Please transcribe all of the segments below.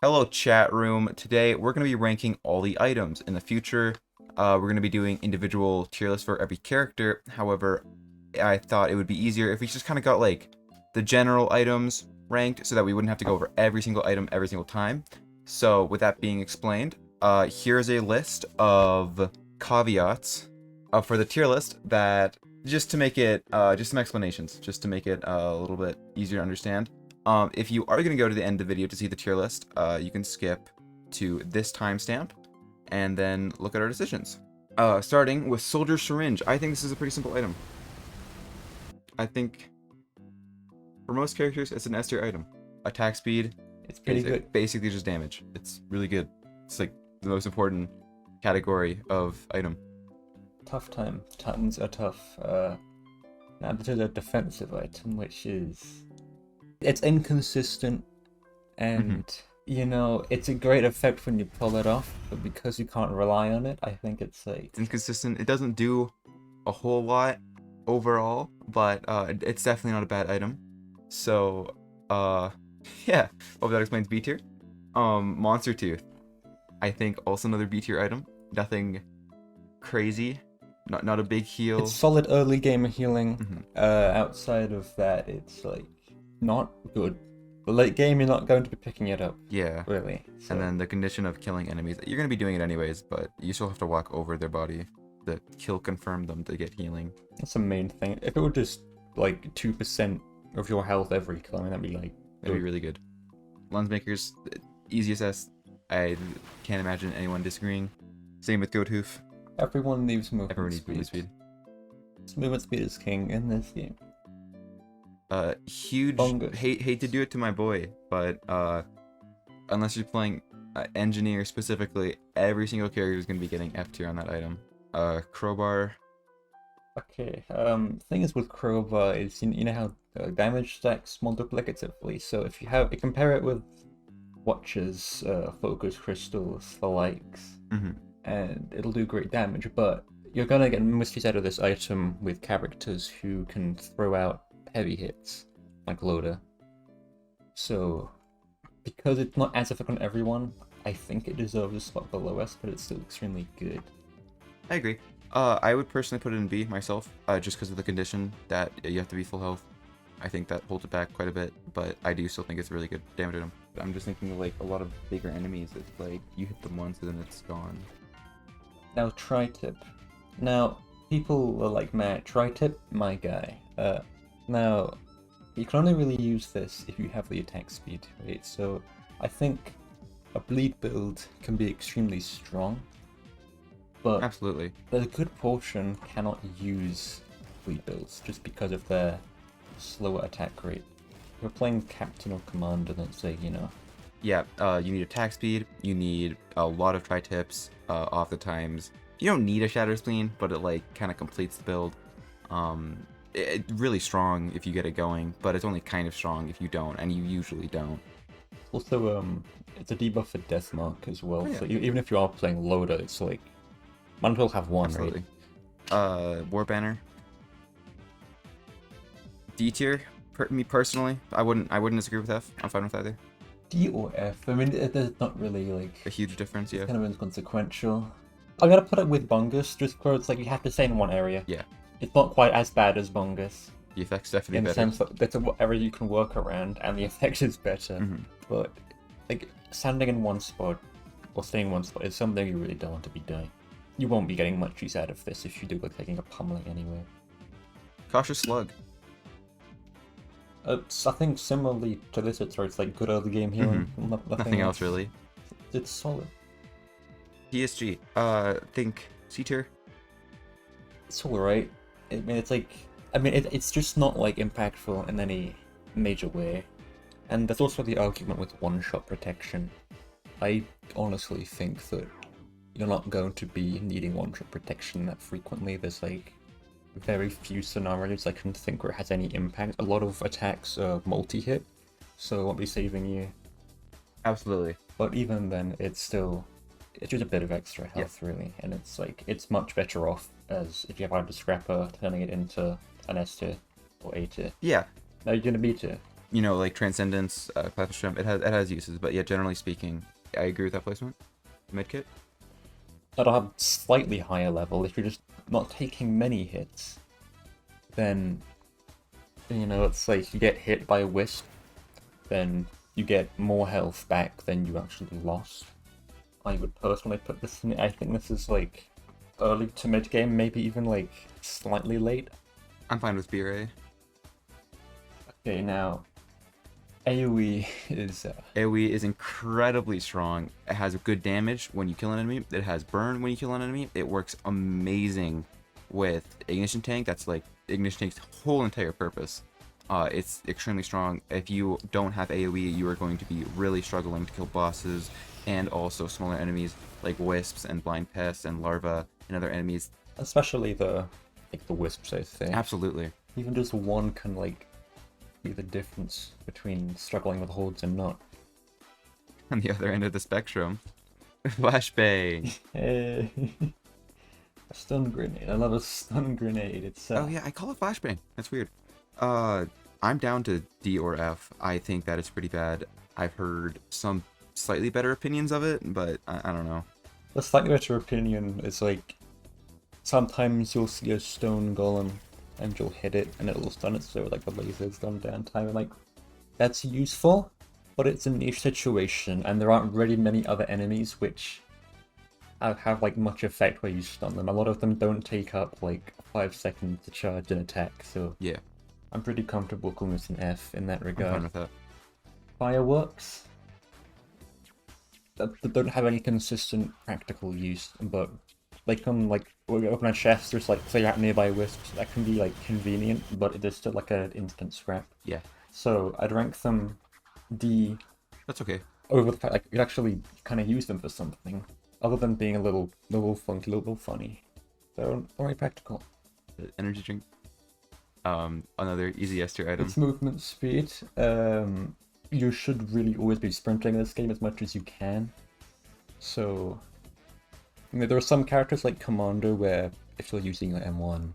Hello, chat room. Today, we're going to be ranking all the items. In the future, we're going to be doing individual tier lists for every character. However, I thought it would be easier if we just kind of got, like, the general items ranked so that we wouldn't have to go over every single item every single time. So, with that being explained, here's a list of caveats for the tier list that, just to make it, just some explanations, just to make it a little bit easier to understand. If you are going to go to the end of the video to see the tier list, you can skip to this timestamp and then look at our decisions. Starting with Soldier Syringe. I think this is a pretty simple item. I think for most characters, it's an S tier item. Attack speed. It's pretty good. Basically just damage. It's really good. It's like the most important category of item. Tough time. Titans are tough. Now this is a defensive item, which is... It's inconsistent, and, you know, it's a great effect when you pull it off, but because you can't rely on it, I think it's like... It's inconsistent. It doesn't do a whole lot overall, but it's definitely not a bad item. So, yeah, hope that explains B tier. Monster Tooth. I think also another B tier item. Nothing crazy. Not a big heal. It's solid early game healing. Outside of that, it's like not good. The late game, you're not going to be picking it up. Yeah. Really. So. And then the condition of killing enemies. You're going to be doing it anyways, but you still have to walk over their body. The kill confirm them to get healing. That's the main thing. If it were just like 2% of your health every kill, I mean, that'd be like... That'd be really good. Lens Makers, easiest S. I can't imagine anyone disagreeing. Same with Goathoof. Everyone needs movement Everyone needs speed. movement speed. Movement speed is king in this game. Huge Bungus. hate to do it to my boy, but unless you're playing engineer specifically, every single character is going to be getting F tier on that item. Crowbar. Okay, thing is with Crowbar is, you know how damage stacks multiplicatively, so if you compare it with watches, focus crystals, the likes, and it'll do great damage, but you're gonna get misuse out of this item with characters who can throw out heavy hits, like Loader. So, because it's not as effective on everyone, I think it deserves a spot below us, but it's still extremely good. I agree. I would personally put it in B myself, just because of the condition that you have to be full health. I think that holds it back quite a bit, but I do still think it's really good damage item. I'm just thinking of like a lot of bigger enemies. It's like you hit them once and then it's gone. Now, Tri-Tip. Now, people are like, man, Tri-Tip, my guy. Now, you can only really use this if you have the attack speed, right? So, I think a bleed build can be extremely strong, but Absolutely. a good portion cannot use bleed builds just because of their slower attack rate. If you're playing Captain or Commander, let's say, you know. Yeah, you need attack speed, you need a lot of tri-tips, off the times. You don't need a Shatter Spleen, but it like kind of completes the build. It's really strong if you get it going, but it's only kind of strong if you don't, and you usually don't. Also, it's a debuff for Deathmark as well, Oh, yeah. so even if you are playing Loader, it's like, might as well have one, Absolutely. right? War Banner. D tier, me personally, I wouldn't disagree with F. I'm fine with either. D or F? I mean, there's not really like A huge difference, yeah. it's kind of inconsequential. I'm gonna put it with Bungus, just because it's like you have to stay in one area. Yeah. It's not quite as bad as Bungus, The effect's definitely in the better. sense that there's a area you can work around, and the effect is better. But like standing in one spot or staying in one spot is something you really don't want to be doing. You won't be getting much use out of this if you do like taking a pummeling anyway. Cautious Slug. I think similarly to this, it's like good early game healing. Nothing else really. It's solid. PSG. Think C tier. It's alright. I mean, it's just not like impactful in any major way. And there's also the argument with one-shot protection. I honestly think that you're not going to be needing one-shot protection that frequently. There's like very few scenarios I can think where it has any impact. A lot of attacks are multi-hit, so it won't be saving you. Absolutely. But even then, it's just a bit of extra health, really, and it's like it's much better off as if you have a Scrapper turning it into an S tier or A tier. Yeah. Now you're gonna B tier. you know, like Transcendence, Classical Shrimp, it has uses, but yeah, generally speaking, I agree with that placement. Medkit. At a slightly higher level, if you're just not taking many hits, then, you know, it's like you get hit by a wisp, then you get more health back than you actually lost. I would personally put this in, I think this is like early to mid game, maybe even like slightly late. I'm fine with BRA. Okay, now AoE is AoE is incredibly strong. It has good damage when you kill an enemy. It has burn when you kill an enemy. It works amazing with Ignition Tank. That's like Ignition Tank's whole entire purpose. It's extremely strong. If you don't have AoE, you are going to be really struggling to kill bosses and also smaller enemies like wisps and blind pests and larvae and other enemies. especially the wisps, I think. Absolutely. Even just one can like be the difference between struggling with hordes and not. On the other end of the spectrum, flashbang. Hey. A stun grenade. I love a stun grenade. It's Oh yeah, I call it flashbang. That's weird. I'm down to D or F. I think that is pretty bad. I've heard some slightly better opinions of it, but I don't know. The slightly better opinion is like sometimes you'll see a stone golem and you'll hit it and it'll stun it so like the laser's done downtime and like that's useful, but it's a niche situation and there aren't really many other enemies which have like much effect where you stun them. A lot of them don't take up like 5 seconds to charge an attack, so Yeah, I'm pretty comfortable calling this an F in that I'm regard. fine with that. Fireworks that don't have any consistent practical use, but they can like when you open a chest, there's like say out nearby wisps that can be like convenient, but it is still like an instant scrap. Yeah, So I'd rank them D that's okay. over the fact like you'd actually kind of use them for something other than being a little funky, a little funny. They're very practical. Energy drink. Another easy S tier item. It's movement speed. You should really always be sprinting in this game as much as you can. So, you know, there are some characters like Commander where if you're using your M1,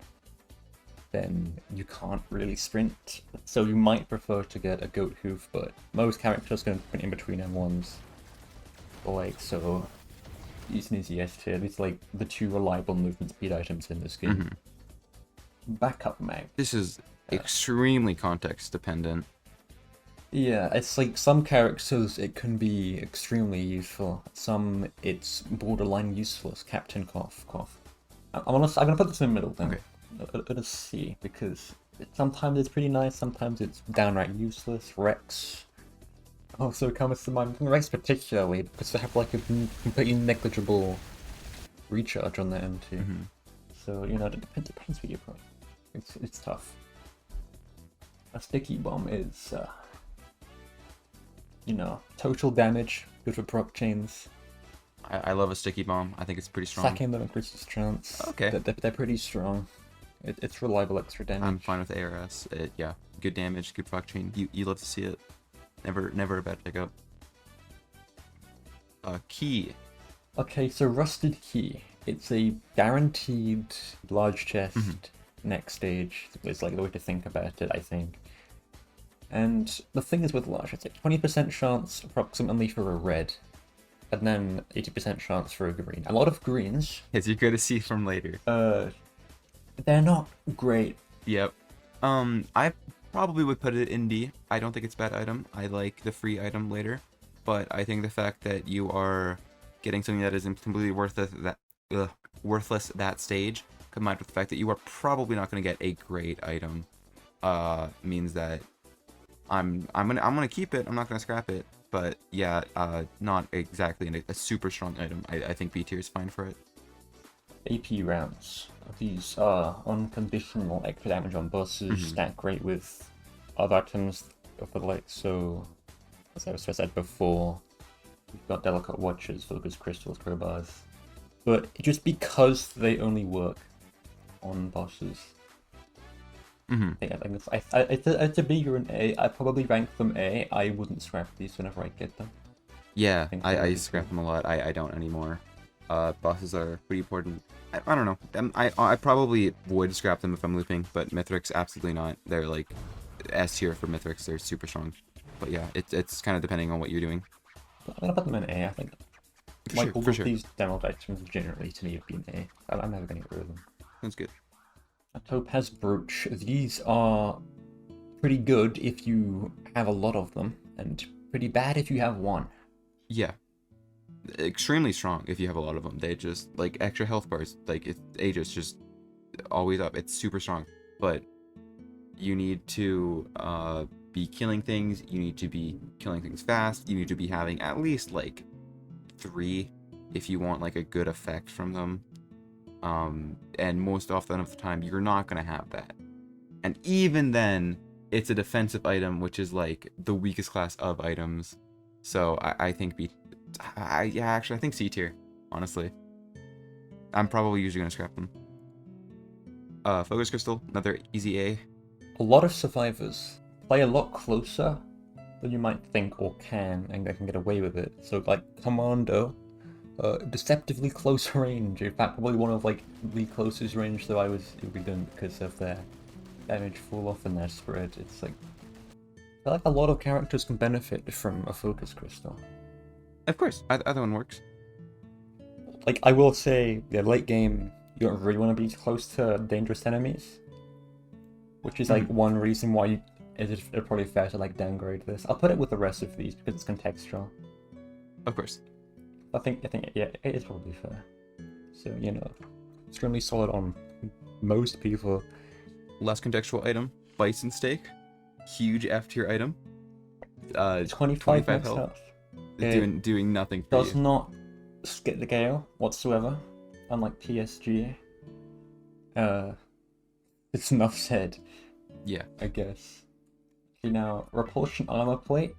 then you can't really sprint. So you might prefer to get a goat hoof, but most characters can sprint in between M1s. Like, so, using easy S tier, these like the two reliable movement speed items in this game. Backup mag. This is extremely context dependent. Yeah, it's like some characters it can be extremely useful. Some it's borderline useless. Captain Cough. I'm gonna put this in the middle then. Okay. At a C because sometimes it's pretty nice. Sometimes it's downright useless. Rex also comes to mind. Rex particularly because they have like a completely negligible recharge on their M2. So you know it depends what you're playing. It's tough. A sticky bomb is. You know, total damage, good for proc chains. I love a sticky bomb. I think it's pretty strong. Sacking them increases chance. Okay. They're pretty strong. It's reliable extra damage. I'm fine with ARS. Yeah, good damage, good proc chain. You love to see it. Never a bad pickup. Key. Okay, so Rusted Key. It's a guaranteed large chest next stage. Is like the way to think about it, I think. And the thing is with large, it's like 20% chance approximately for a red, and then 80% chance for a green. A lot of greens. As you're going to see from later. They're not great. Yep. I probably would put it in D. I don't think it's a bad item. I like the free item later, but I think the fact that you are getting something that isn't completely worthless that stage, combined with the fact that you are probably not going to get a great item, means that I'm gonna keep it. I'm not gonna scrap it. But yeah, not exactly a super strong item. I think B tier is fine for it. AP rounds. These are unconditional extra damage on bosses, stack great with other items of the like. So, as I said before, we've got delicate watches, focus crystals, crowbars. But just because they only work on bosses. It's a B or an A. I probably rank them A. I wouldn't scrap these whenever I get them. Yeah, I scrap them a lot. I don't anymore. Bosses are pretty important. I don't know. I probably would scrap them if I'm looping, but Mithrix absolutely not. They're like S tier for Mythics. They're super strong. But yeah, it's kind of depending on what you're doing. I'm gonna put them in A. I think For all of sure. these demo items generally to me have been A. I'm never gonna get rid of them. Sounds good. A topaz brooch. These are pretty good if you have a lot of them, and pretty bad if you have one. Yeah. Extremely strong if you have a lot of them. They just, like, extra health bars. Like, it's Aegis just always up. It's super strong. But you need to be killing things. You need to be killing things fast. You need to be having at least, like, 3 if you want, like, a good effect from them. And most often of the time, you're not going to have that. And even then, it's a defensive item, which is, like, the weakest class of items. So I think I think C tier, honestly. I'm probably usually gonna scrap them. Focus Crystal, another easy A. A lot of survivors play a lot closer than you might think or can, and they can get away with it. So, like, Commando, deceptively close range. In fact, probably one of, like, the closest range that I was doing because of their damage fall off and their spread. It's like, I feel like a lot of characters can benefit from a Focus Crystal. Of course, either one works. Like, I will say, yeah, late game, you don't really want to be close to dangerous enemies. Which is, like, one reason why it's probably fair to, like, downgrade this. I'll put it with the rest of these because it's contextual. Of course. I think, yeah, it is probably fair. So, you know, extremely solid on most people. Last contextual item, Bison Steak. Huge F tier item. 25 max health. Doing nothing for Does you. not skip the gale whatsoever, unlike PSG. It's enough said. Yeah. I guess. Okay, now, Repulsion Armor Plate.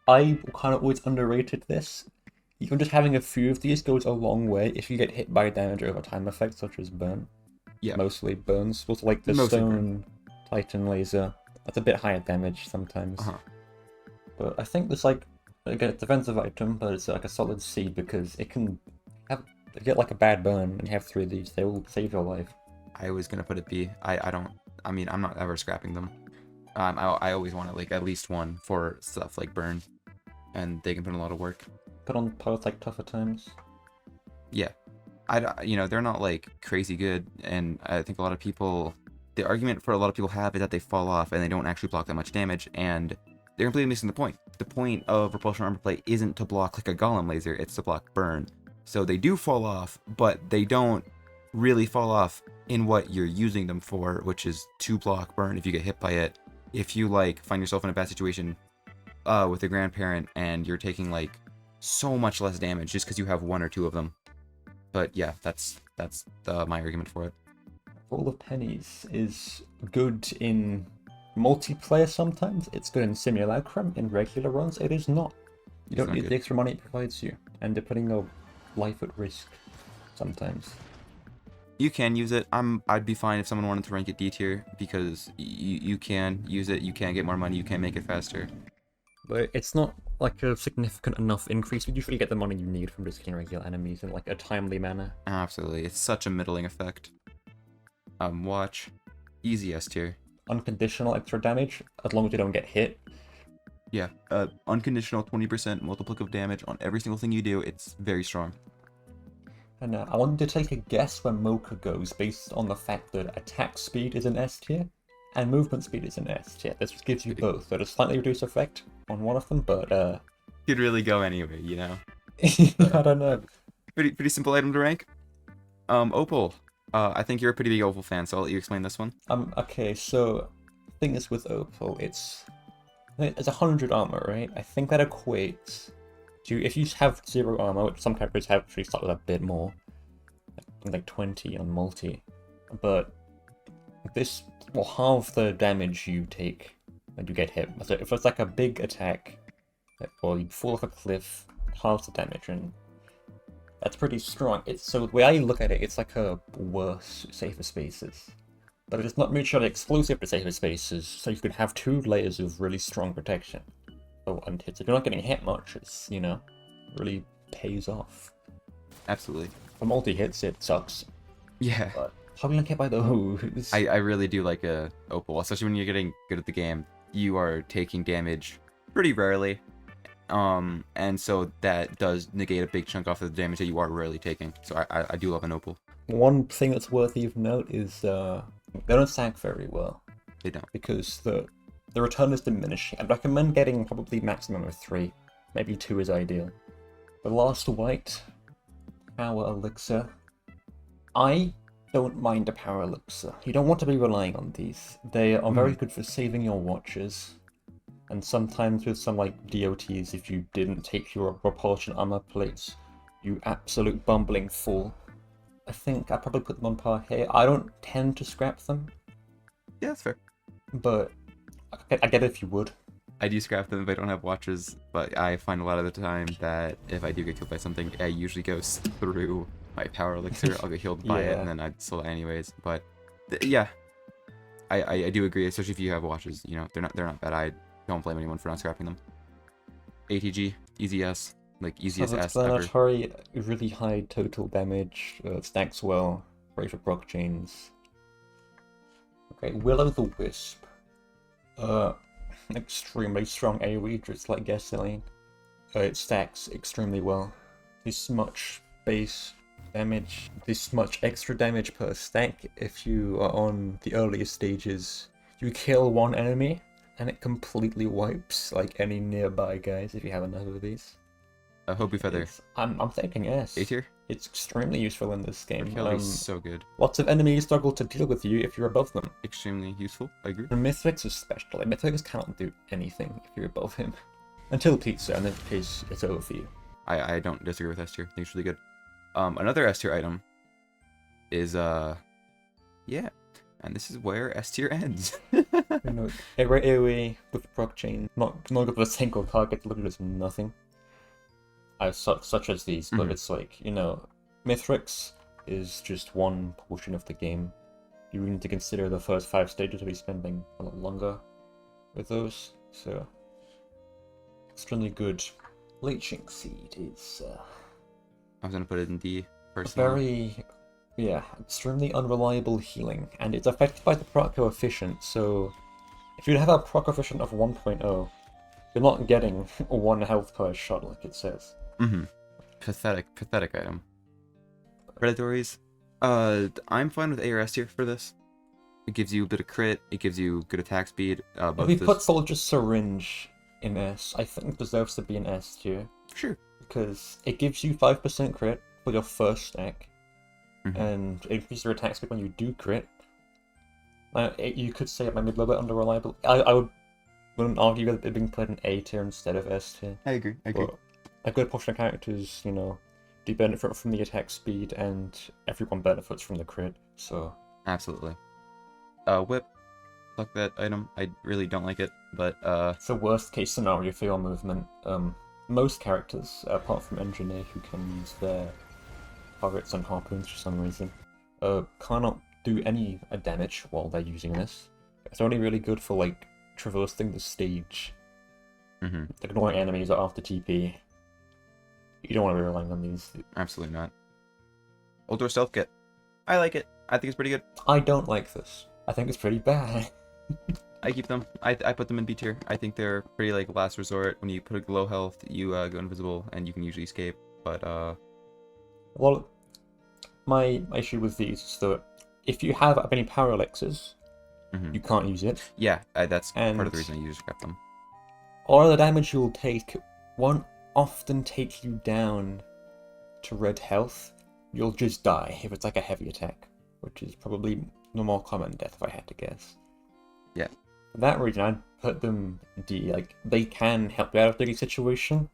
I kind of always underrated this. Even just having a few of these goes a long way if you get hit by damage over time effects such as burn. Yeah. Mostly burns. Also, like the Mostly Stone Titan Laser. That's a bit higher damage sometimes. But I think there's like, again, it's a defensive item, but it's like a solid C because it can have, if you get like a bad burn and you have 3 of these, they will save your life. I was gonna put it B. I mean, I'm not ever scrapping them. I always want like at least one for stuff like burn, and they can put in a lot of work. Put on parts like tougher times. Yeah, they're not like crazy good, and I think a lot of people, the argument for a lot of people have is that they fall off and they don't actually block that much damage, and they're completely missing the point. The point of Repulsion Armor Plate isn't to block like a Golem Laser, it's to block burn. So they do fall off, but they don't really fall off in what you're using them for, which is to block burn if you get hit by it. If you like find yourself in a bad situation with a grandparent and you're taking like so much less damage just because you have 1 or 2 of them. But yeah, that's my argument for it. Roll of Pennies is good in multiplayer sometimes. It's good in Simulacrum. In regular runs, it is not. You don't need the extra money it provides you, and they're putting your life at risk sometimes. You can use it. I'd be fine if someone wanted to rank it D tier because you can use it. You can get more money. You can make it faster. But it's not like a significant enough increase. You usually get the money you need from just killing regular enemies in like a timely manner. Absolutely, it's such a middling effect. Watch, easy S tier. Unconditional extra damage as long as you don't get hit. Yeah, unconditional 20% multiplicative damage on every single thing you do. It's very strong. And I wanted to take a guess where Mocha goes based on the fact that attack speed is an S tier and movement speed is an S tier. This just gives you both at a slightly reduced effect on one of them, but could really go anywhere, you know. I don't know. Pretty simple item to rank. Opal. I think you're a pretty big Opal fan, so I'll let you explain this one. Okay, so the thing is with Opal, it's 100 armor, right? I think that equates to, if you have 0 armor, which some characters have actually start with a bit more, like 20 on multi, but this will halve the damage you take when you get hit. So if it's like a big attack, or you fall off a cliff, halves the damage, and that's pretty strong. So the way I look at it, it's like a worse Safer Spaces. But it is not mutually exclusive to Safer Spaces, so you could have 2 layers of really strong protection. Oh, and hits. If you're not getting hit much, it's, you know, really pays off. Absolutely. For multi-hits, it sucks. Yeah. But How can I get by those? I really do like a opal, especially when you're getting good at the game. You are taking damage pretty rarely, and so that does negate a big chunk off of the damage that you are rarely taking. So I do love an opal. One thing that's worth even note is they don't stack very well They don't. because the return is diminishing. I'd recommend getting probably maximum of 3, maybe 2 is ideal. The last white power elixir. I don't mind a power elixir. You don't want to be relying on these. They are very good for saving your watches. And sometimes with some like DOTs, if you didn't take your propulsion armor plates, you absolute bumbling fool. I think I probably put them on par here. I don't tend to scrap them, Yeah, that's fair. but I get it if you would. I do scrap them if I don't have watches, but I find a lot of the time that if I do get killed by something, I usually goes through my power elixir. I'll get healed by it, and then I'd still die anyways. But yeah, I do agree, especially if you have watches. You know, they're not bad. I don't blame anyone for not scrapping them. ATG, easy S, like easiest S ever. Explanatory, really high total damage, stacks well, great for proc chains. Okay, Will-o'-the-Wisp. Extremely strong AoE, just like gasoline. It stacks extremely well. This much base damage, this much extra damage per stack. If you are on the earliest stages, you kill one enemy and it completely wipes like any nearby guys if you have enough of these. Hopi Feather. I'm thinking S. A tier? It's extremely useful in this game. So good. Lots of enemies struggle to deal with you if you're above them. Extremely useful, I agree. And Mythrix especially. Mythrix can't do anything if you're above him. Until Pizza, and then it's over for you. I don't disagree with S tier. I think it's really good. Another S tier item is yeah, and this is where S tier ends. You know, AoE with proc chain, not good for a single target, literally does nothing. Such as these, but it's like, you know, Mythrix is just one portion of the game. You need to consider the first 5 stages to be spending a lot longer with those, so extremely good. Leeching Seed is I was gonna put it in D personally. extremely unreliable healing, and it's affected by the proc coefficient, so if you have a proc coefficient of 1.0, you're not getting 1 health per shot like it says. Pathetic item. Predatories. I'm fine with A or S tier for this. It gives you a bit of crit. It gives you good attack speed. If we put Soldier Syringe in S, I think it deserves to be an S tier. Sure. Because it gives you 5% crit for your first stack, and it increases your attack speed when you do crit. You could say it might be a little bit under-reliable. I wouldn't argue with it being put in A tier instead of S tier. I agree. But a good portion of characters, you know, do benefit from the attack speed, and everyone benefits from the crit, so... Absolutely. Whip. Fuck that item. I really don't like it, but It's a worst case scenario for your movement. Most characters, apart from Engineer, who can use their turrets and harpoons for some reason, cannot do any damage while they're using this. It's only really good for, like, traversing the stage. Ignoring enemies or after TP. You don't want to be relying on these. Absolutely not. Ultra Stealth Kit. I like it. I think it's pretty good. I don't like this. I think it's pretty bad. I keep them. I put them in B tier. I think they're pretty like last resort. When you put a low health, you go invisible and you can usually escape. But Well, my issue with these is that if you have any power elixirs, you can't use it. Yeah, that's part of the reason I usually scrap them. Or the damage you'll take won't often take you down to red health. You'll just die if it's like a heavy attack, which is probably the more common death if I had to guess. Yeah. For that reason, I'd put them D. Like, they can help you out of a sticky situation,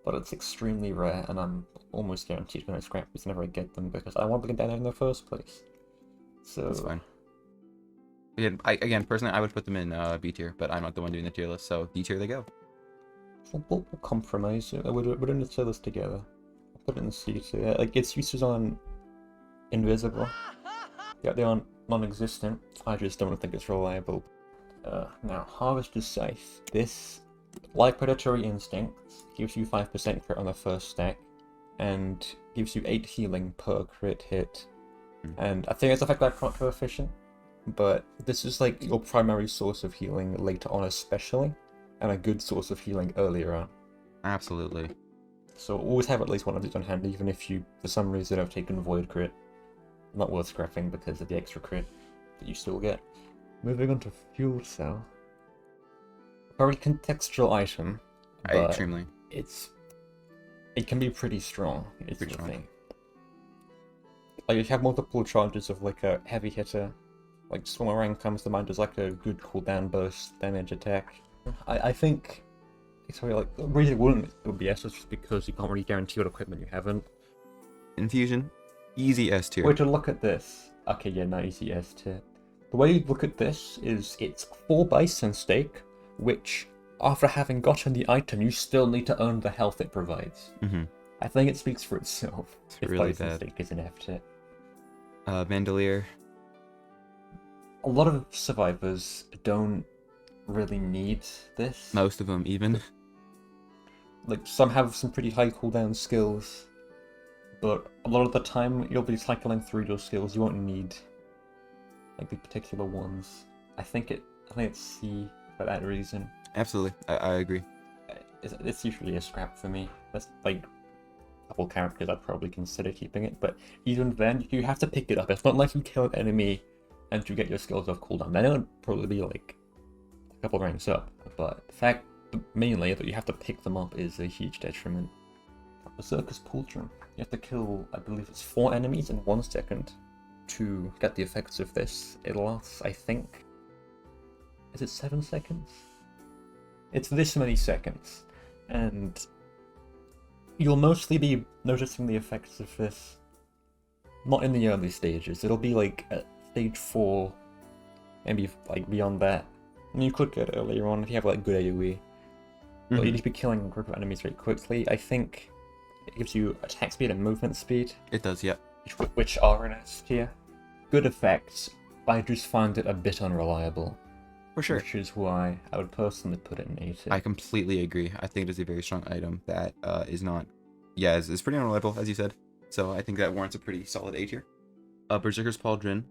but it's extremely rare, and I'm almost guaranteed when I scrap these whenever I get them, because I want to get down in the first place. So that's fine. Again, personally, I would put them in B tier, but I'm not the one doing the tier list, so D tier they go. We'll compromise. We're in the tier list together. I'll put it in C tier. Like, its uses on invisible. Yeah, they aren't non-existent. I just don't think it's reliable. Now, Harvester's Scythe. This, like Predatory Instincts, gives you 5% crit on the first stack, and gives you 8 healing per crit hit. And I think it's affected by proc coefficient, but this is like your primary source of healing later on especially, and a good source of healing earlier on. Absolutely. So always have at least one of these on hand, even if you, for some reason, have taken Void Crit. Not worth scrapping because of the extra crit that you still get. Moving on to Fuel Cell. Very contextual item, but Extremely. it can be pretty strong, is Pretty the strong. thing. Like, if you have multiple charges of like a heavy hitter, like Swarmarang comes to mind as like a good cooldown burst damage attack. I think, sorry, like, the reason it wouldn't would be S is just because you can't really guarantee what equipment you haven't. Infusion, easy S tier. Way to look at this. Okay, yeah, not easy S tier. The way you look at this is it's 4 bison steak, which, after having gotten the item, you still need to earn the health it provides. I think it speaks for itself. It's if really bison bad. steak is an F tier. Bandolier. A lot of survivors don't really need this. Most of them, even. Like, some have some pretty high cooldown skills, but a lot of the time you'll be cycling through your skills. You won't need like the particular ones. I think it's C for that reason. Absolutely, I agree. It's usually a scrap for me. That's like a couple characters I'd probably consider keeping it, but even then you have to pick it up. It's not like you kill an enemy and you get your skills off cooldown. Then it would probably be like a couple ranks up, but the fact mainly that you have to pick them up is a huge detriment. Berserker's Pauldron. You have to kill, I believe it's 4 enemies in 1 second to get the effects of this. It lasts, I think, is it 7 seconds? It's this many seconds, and you'll mostly be noticing the effects of this not in the early stages. It'll be like at stage 4, maybe like beyond that. And you could get it earlier on if you have like good AoE. But you need to be killing a group of enemies very quickly. I think it gives you attack speed and movement speed, It does, yeah. which are in S tier. Good effects, I just find it a bit unreliable. For sure. Which is why I would personally put it in A tier. I completely agree. I think it is a very strong item that is not, yeah, is pretty unreliable, as you said. So I think that warrants a pretty solid A tier. Berserker's Pauldron.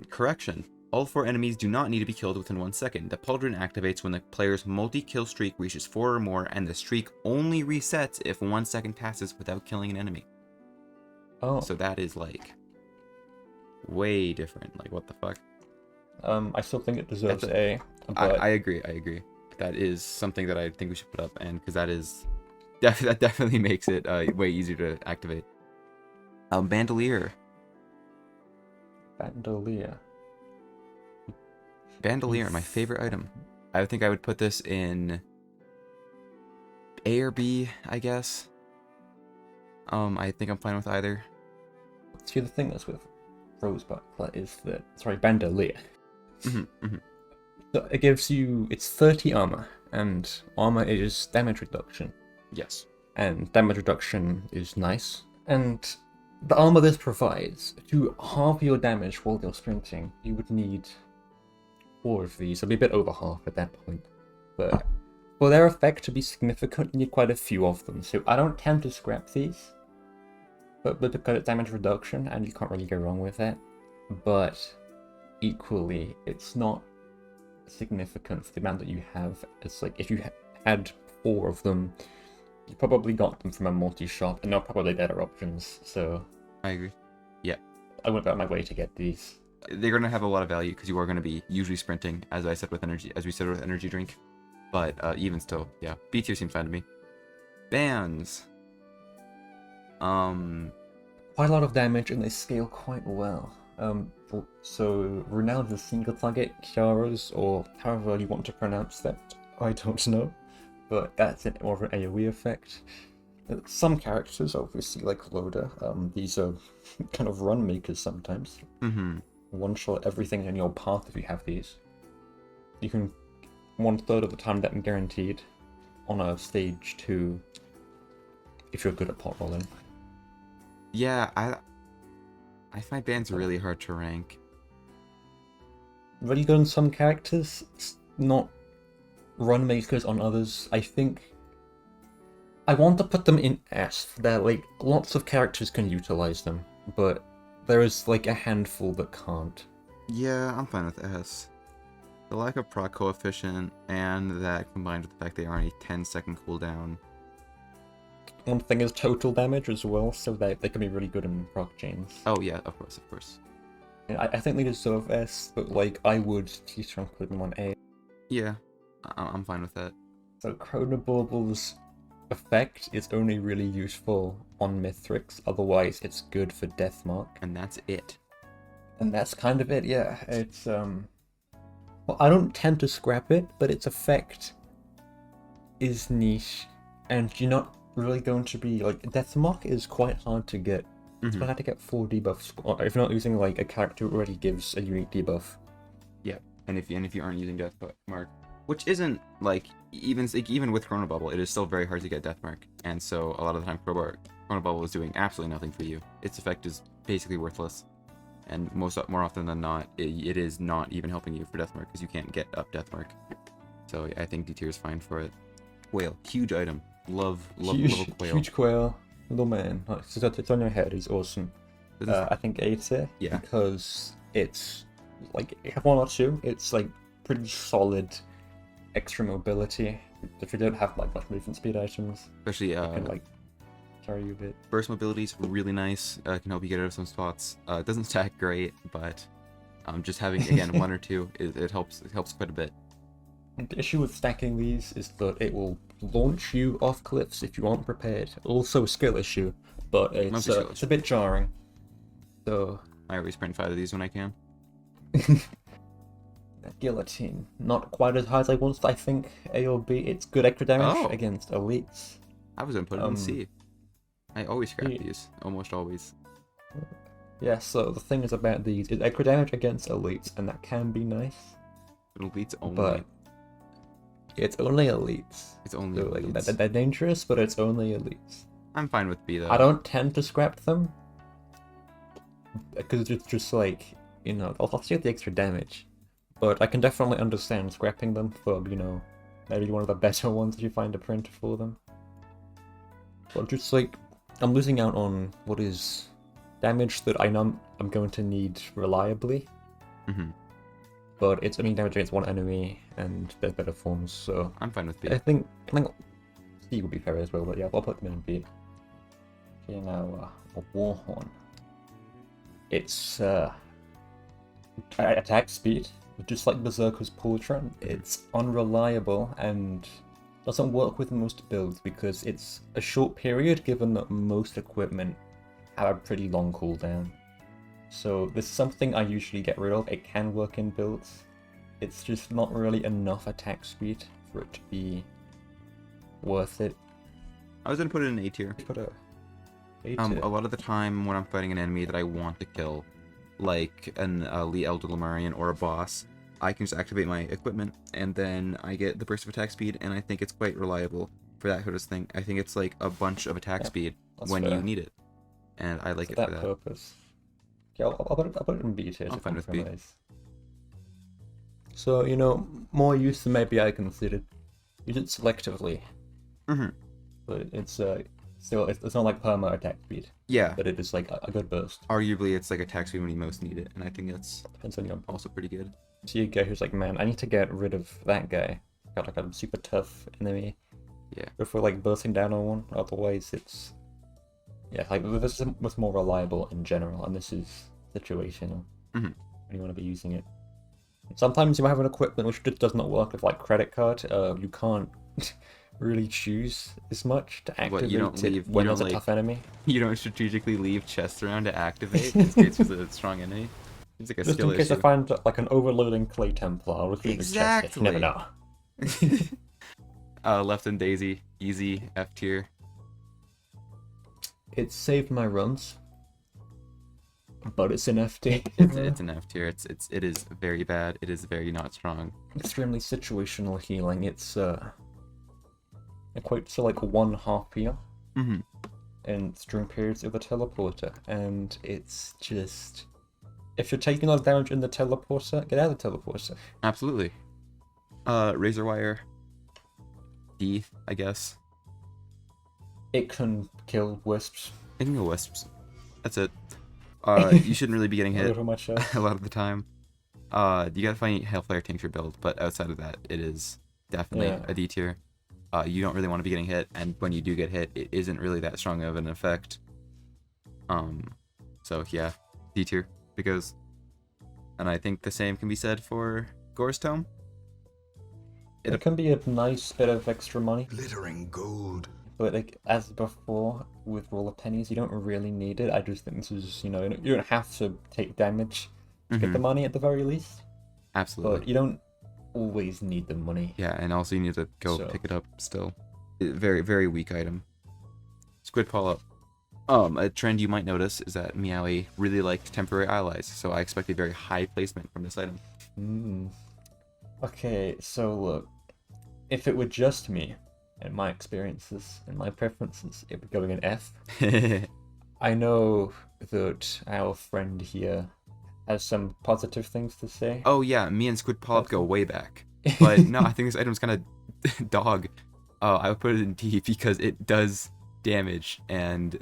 Correction. All 4 enemies do not need to be killed within 1 second. The Pauldron activates when the player's multi-kill streak reaches 4 or more, and the streak only resets if 1 second passes without killing an enemy. Oh. So that is like way different. Like, what the fuck? I still think it deserves A. But I agree. That is something that I think we should put up, and because that is that definitely makes it way easier to activate. Bandolier. Bandolier, my favorite item. I think I would put this in A or B, I guess. I think I'm fine with either. See, the thing that's with Rose Buckler is that, sorry, Bandolier. So it gives you, it's 30 armor, and armor is damage reduction. Yes. And damage reduction is nice. And the armor this provides, to halve your damage while you're sprinting, you would need 4 of these. It'll be a bit over half at that point. But for their effect to be significant, you need quite a few of them. So I don't tend to scrap these. But because it's damage reduction, and you can't really go wrong with that. But equally, it's not significant for the amount that you have. It's like, if you had 4 of them, you probably got them from a multi-shop, and they're probably better options, so I agree. Yeah. I went out my way to get these. They're gonna have a lot of value because you are gonna be usually sprinting, as we said with energy drink. But even still, yeah, B tier seems fine to me. Bands. Quite a lot of damage, and they scale quite well. So renowned as single target Kiaras, or however you want to pronounce that, I don't know. But that's more of an AoE effect. Some characters, obviously, like Loda, these are kind of run makers sometimes. One-shot everything in your path if you have these. You can 1/3 of the time that guaranteed on a stage 2 if you're good at pot rolling. Yeah, I find bands really hard to rank. Really good on some characters, not run makers on others. I think I want to put them in S. They're like, lots of characters can utilize them, but There is like a handful that can't. Yeah, I'm fine with S. The lack of proc coefficient, and that combined with the fact they are on a 10-second cooldown. One thing is total damage as well, so they can be really good in proc chains. Oh yeah, of course, of course. I think they deserve S, but like I would T-Strong put them on A. Yeah, I'm fine with that. So Chronoburble's effect is only really useful on Mithrix, otherwise it's good for Deathmark. And that's it. And that's kind of it, yeah. It's well, I don't tend to scrap it, but its effect is niche, and you're not really going to be like Deathmark is quite hard to get. It's quite hard to get 4 debuffs if you're not using like a character who already gives a unique debuff. Yeah, and if you aren't using Deathmark, which isn't like even with Chrono Bubble, it is still very hard to get Deathmark, and so a lot of the time Chrono Bubble is doing absolutely nothing for you. Its effect is basically worthless, and more often than not, it is not even helping you for Deathmark because you can't get up Deathmark. So I think D tier is fine for it. Quail, huge item. Love little quail. Huge quail, little man. It's on your head. He's awesome. I think A tier. Yeah. Because it's like you have 1 or 2. It's like pretty solid extra mobility. If you don't have like much movement speed items, Especially can like carry you a bit. burst mobility is really nice. Can help you get out of some spots. It doesn't stack great, but just having again 1 or 2, it helps quite a bit. The issue with stacking these is that it will launch you off cliffs if you aren't prepared. Also a skill issue, but it's a bit jarring. So I always print 5 of these when I can. Guillotine, not quite as high as I wanted. I think A or B. It's good extra damage against elites. I was gonna put it in C. I always scrap yeah. these, almost always. Yeah. So the thing is about these is extra damage against elites, and that can be nice. Elites only. But it's only elites. It's only So, elites. like, they're dangerous, but it's only elites. I'm fine with B though. I don't tend to scrap them because it's just like, you know, I'll see the extra damage, but I can definitely understand scrapping them for, you know, maybe one of the better ones if you find a printer for them. But just like, I'm losing out on what is damage that I know I'm going to need reliably. But it's only damage against one enemy, and there's better forms, so I'm fine with B. I think C would be fair as well, but yeah, I'll put them in B. Okay, now a Warhorn. It's attack speed, just like Berserker's Poltron. It's unreliable and doesn't work with most builds because it's a short period, given that most equipment have a pretty long cooldown. So this is something I usually get rid of. It can work in builds. It's just not really enough attack speed for it to be worth it. I was gonna put it in A tier. Put a A lot of the time when I'm fighting an enemy that I want to kill, like an elite Elder Lemurian or a boss, I can just activate my equipment and then I get the burst of attack speed, and I think it's quite reliable for that sort of thing. I think it's like a bunch of attack speed when you need it, and I like it for that purpose. Yeah, I'll put it in B tier. I'm fine with B. So, you know, more use than maybe I considered. Use it selectively. But it's still, it's not like perma attack speed. Yeah. But it is like a good burst. Arguably, it's like attack speed when you most need it, and I think that's Depends on your also pretty good. See a guy who's like, man, I need to get rid of that guy. Got like a super tough enemy. Yeah. Before like bursting down on one. Otherwise, it's like this is much more reliable in general, and this is situational. When you want to be using it. Sometimes you might have an equipment which just does not work with like credit card. You can't really choose as much to activate when there's a tough enemy. You don't strategically leave chests around to activate in case it's a strong enemy. It's like a just skill in case issue. I find like an overloading clay Templar, I'll just leave the chest. You never know. Left and Daisy, easy F tier. It saved my runs, but it's an F tier. It's an F tier. It is very bad. It is very not strong. Extremely situational healing. It's equates to like 1 harpier. And during periods of the teleporter, and it's just, if you're taking a lot of damage in the teleporter, get out of the teleporter. Absolutely. Razor wire. D, I guess. It can kill wisps. It can kill wisps. That's it. You shouldn't really be getting A hit little much else. a lot of the time. You gotta find Hellfire tanks your build, but outside of that, it is definitely Yeah. a D tier. You don't really want to be getting hit, and when you do get hit, it isn't really that strong of an effect. So yeah, D tier because, and I think the same can be said for Gore's Tome. It can be a nice bit of extra money, Glittering gold. but like as before with Roll of Pennies, you don't really need it. I just think this is, you know, you don't have to take damage to get the money at the very least, Absolutely. but you don't always need the money. Yeah, and also you need to go So- pick it up still. Very, very weak item. Squid Polyp. A trend you might notice is that Meowie really liked temporary allies, so I expect a very high placement from this item. Okay, so look, if it were just me, and my experiences and my preferences, it would go in an F. I know that our friend here has some positive things to say. Oh yeah, me and Squid Polyp go way back. But no, I think this item's kind of dog. I would put it in D because it does damage, and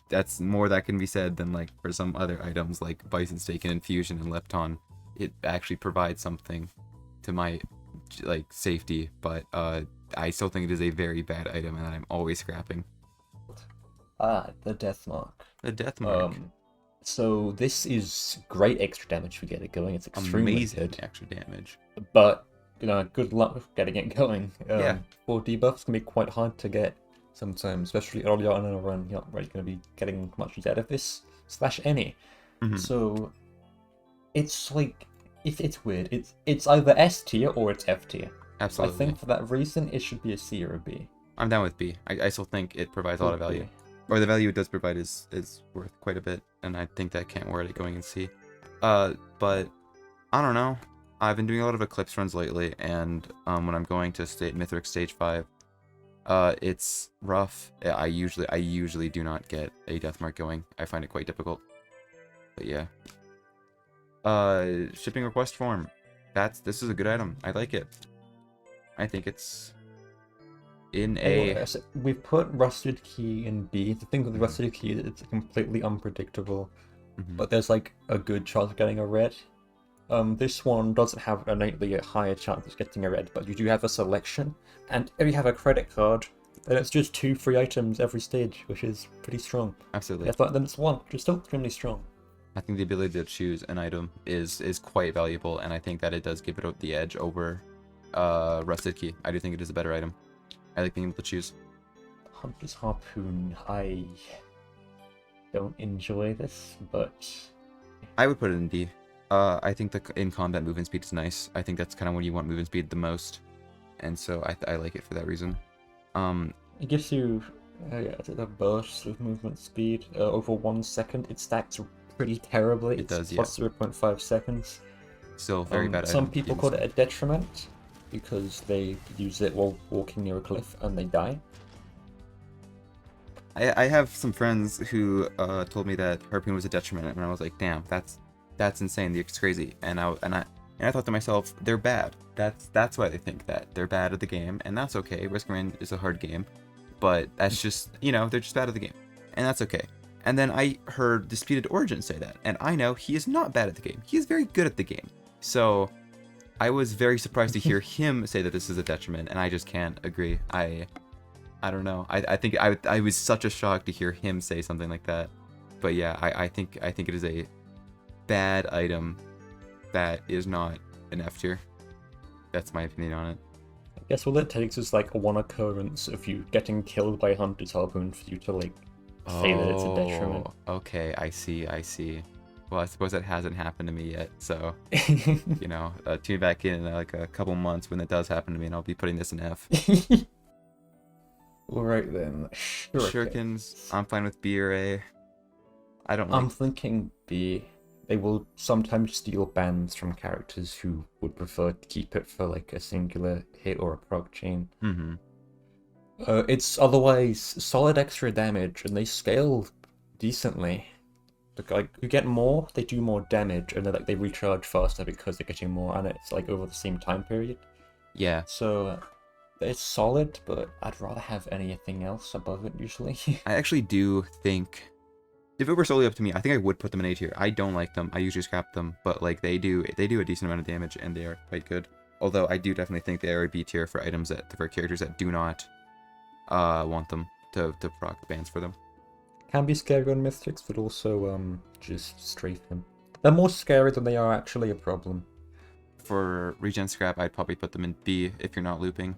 that's more that can be said than like for some other items like Bison Steak and Infusion and Lepton. It actually provides something to my like safety, but I still think it is a very bad item and that I'm always scrapping. The Death Mark. The Death Mark. So this is great extra damage for getting it going. It's extremely Amazing good. extra damage. But, you know, good luck with getting it going. Yeah. 4 debuffs can be quite hard to get sometimes, especially early on in a run. You're not really going to be getting much use out of this, / any. So, it's like, it's weird. It's either S tier or it's F tier. Absolutely. I think for that reason, it should be a C or a B. I'm down with B. I still think it provides a lot of value. Okay. Or the value it does provide is worth quite a bit, and I think that can't warrant it going in C. But I don't know. I've been doing a lot of Eclipse runs lately, and when I'm going to Mithrix Stage 5, it's rough. I usually do not get a Death Mark going. I find it quite difficult. But yeah. Shipping request form. This is a good item. I like it. I think it's in a... So we've put Rusted Key in B. The thing with the Rusted Key is it's completely unpredictable, but there's like a good chance of getting a red. This one doesn't have innately a higher chance of getting a red, but you do have a selection, and if you have a credit card, then it's just 2 free items every stage, which is pretty strong. Absolutely. Then it's 1, which is still extremely strong. I think the ability to choose an item is quite valuable, and I think that it does give it the edge over Rusted Key. I do think it is a better item. I like being able to choose. Hunter's Harpoon, I don't enjoy this, but... I would put it in D. I think the in-combat movement speed is nice. I think that's kind of when you want movement speed the most, and so I like it for that reason. It gives you a burst of movement speed over 1 second. It stacks pretty terribly. It does, plus 0.5 seconds. Still very bad item. Some people call it a detriment because they use it while walking near a cliff and they die. I have some friends who told me that Harpoon was a detriment, and I was like, damn, that's insane. It's crazy. And I thought to myself, they're bad. That's why they think that. They're bad at the game, and that's okay. Risk and Rain is a hard game, but that's just, you know, they're just bad at the game, and that's okay. And then I heard Disputed Origin say that, and I know he is not bad at the game. He is very good at the game. So I was very surprised to hear him say that this is a detriment, and I just can't agree. I don't know. I think I was such a shock to hear him say something like that. But yeah, I think it is a bad item that is not an F tier. That's my opinion on it. I guess all it takes is like 1 occurrence of you getting killed by Hunter's Harpoon for you to like say that it's a detriment. Okay, I see. Well, I suppose that hasn't happened to me yet, so, you know, tune back in like a couple months when it does happen to me, and I'll be putting this in F. Alright then, Shurikens, I'm fine with B or A. I don't like... I'm thinking B. They will sometimes steal bans from characters who would prefer to keep it for like a singular hit or a proc chain. It's otherwise solid extra damage, and they scale decently. Like you get more, they do more damage, and they recharge faster because they're getting more, and it's like over the same time period. Yeah. So it's solid, but I'd rather have anything else above it usually. I actually do think If it were solely up to me, I think I would put them in A tier. I don't like them. I usually scrap them, but like they do a decent amount of damage and they are quite good. Although I do definitely think they are a B tier for items for characters that do not want them to proc bans for them. Can be scary on Mystics, but also just strafe them. They're more scary than they are actually a problem. For regen scrap, I'd probably put them in B if you're not looping.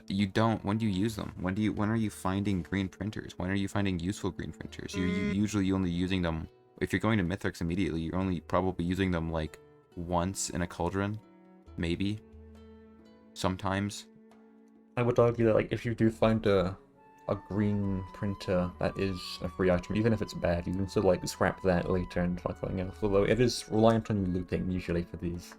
You don't. When do you use them? When are you finding green printers? When are you finding useful green printers? You usually only using them if you're going to Mythics immediately. You're only probably using them like once in a cauldron, maybe. Sometimes. I would argue that like if you do find a green printer that is a free item, even if it's bad, you can still like scrap that later and try something else. Although it is reliant on you looping usually for these.